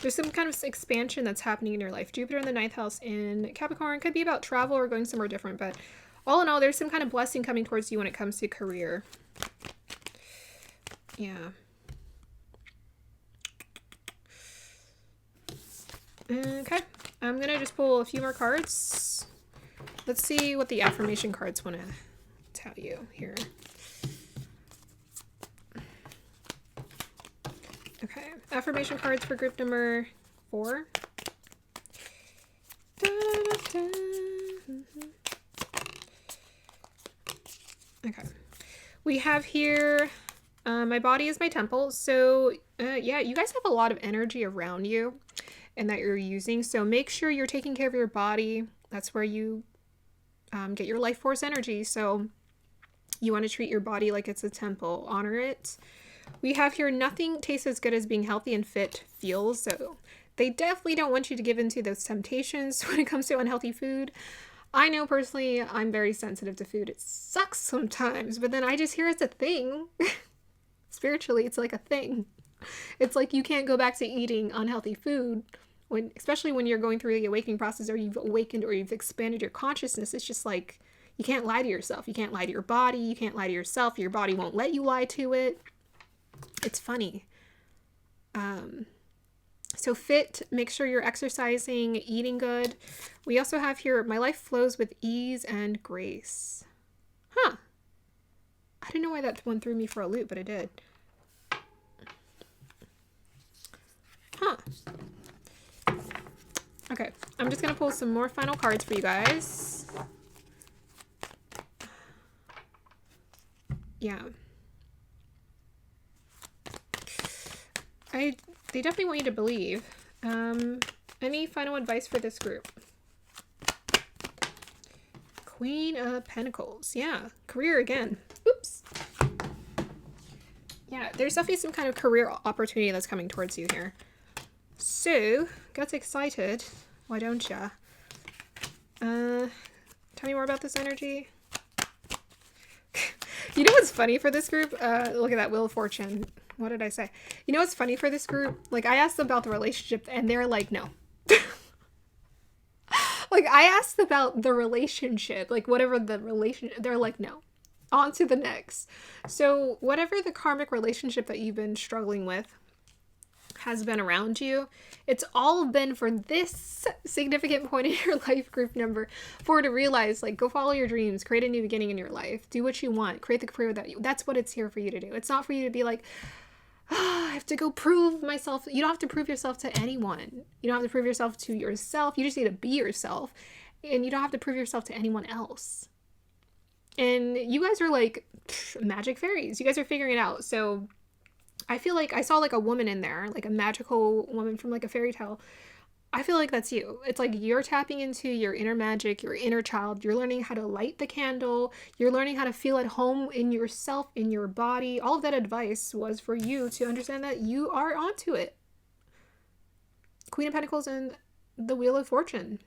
There's some kind of expansion that's happening in your life. Jupiter in the 9th house in Capricorn could be about travel or going somewhere different, but all in all, there's some kind of blessing coming towards you when it comes to career. Yeah. Okay. I'm going to just pull a few more cards. Let's see what the affirmation cards want to tell you here. Okay. Affirmation cards for group number 4. Okay. We have here, my body is my temple. So, yeah, you guys have a lot of energy around you and that you're using. So make sure you're taking care of your body. That's where you get your life force energy. So you want to treat your body like it's a temple. Honor it. We have here, nothing tastes as good as being healthy and fit feels. So they definitely don't want you to give into those temptations when it comes to unhealthy food. I know personally, I'm very sensitive to food. It sucks sometimes, but then I just hear it's a thing. Spiritually, it's like a thing. It's like you can't go back to eating unhealthy food, especially when you're going through the awakening process, or you've awakened, or you've expanded your consciousness. It's just like, you can't lie to yourself. You can't lie to your body. You can't lie to yourself. Your body won't let you lie to it. It's funny. So fit, make sure you're exercising, eating good. We also have here, my life flows with ease and grace. Huh. I didn't know why that one threw me for a loop, but it did. Huh. Okay, I'm just going to pull some more final cards for you guys. Yeah. They definitely want you to believe. Any final advice for this group? Queen of Pentacles. Yeah, career again. Oops. Yeah, there's definitely some kind of career opportunity that's coming towards you here. So, get excited. Why don't ya? Tell me more about this energy. You know what's funny for this group? Look at that Wheel of Fortune. What did I say? You know what's funny for this group? Like, I asked them about the relationship and they're like, no. Like, I asked about the relationship, like, whatever the relationship, they're like, no. On to the next. So, whatever the karmic relationship that you've been struggling with has been around you, it's all been for this significant point in your life, group number 4, to realize, like, go follow your dreams, create a new beginning in your life, do what you want, create the career that's what it's here for you to do. It's not for you to be like, oh, I have to go prove myself. You don't have to prove yourself to anyone. You don't have to prove yourself to yourself. You just need to be yourself. And you don't have to prove yourself to anyone else. And you guys are like magic fairies. You guys are figuring it out. So I feel like I saw like a woman in there, like a magical woman from like a fairy tale. I feel like that's you. It's like you're tapping into your inner magic, your inner child. You're learning how to light the candle. You're learning how to feel at home in yourself, in your body. All of that advice was for you to understand that you are onto it. Queen of Pentacles and the Wheel of Fortune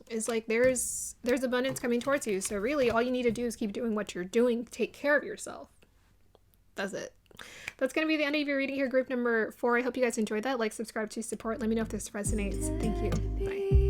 is like there's abundance coming towards you. So really all you need to do is keep doing what you're doing. Take care of yourself. That's it. That's going to be the end of your reading here, group number 4. I hope you guys enjoyed that. Like, subscribe to support. Let me know if this resonates. Thank you. Bye.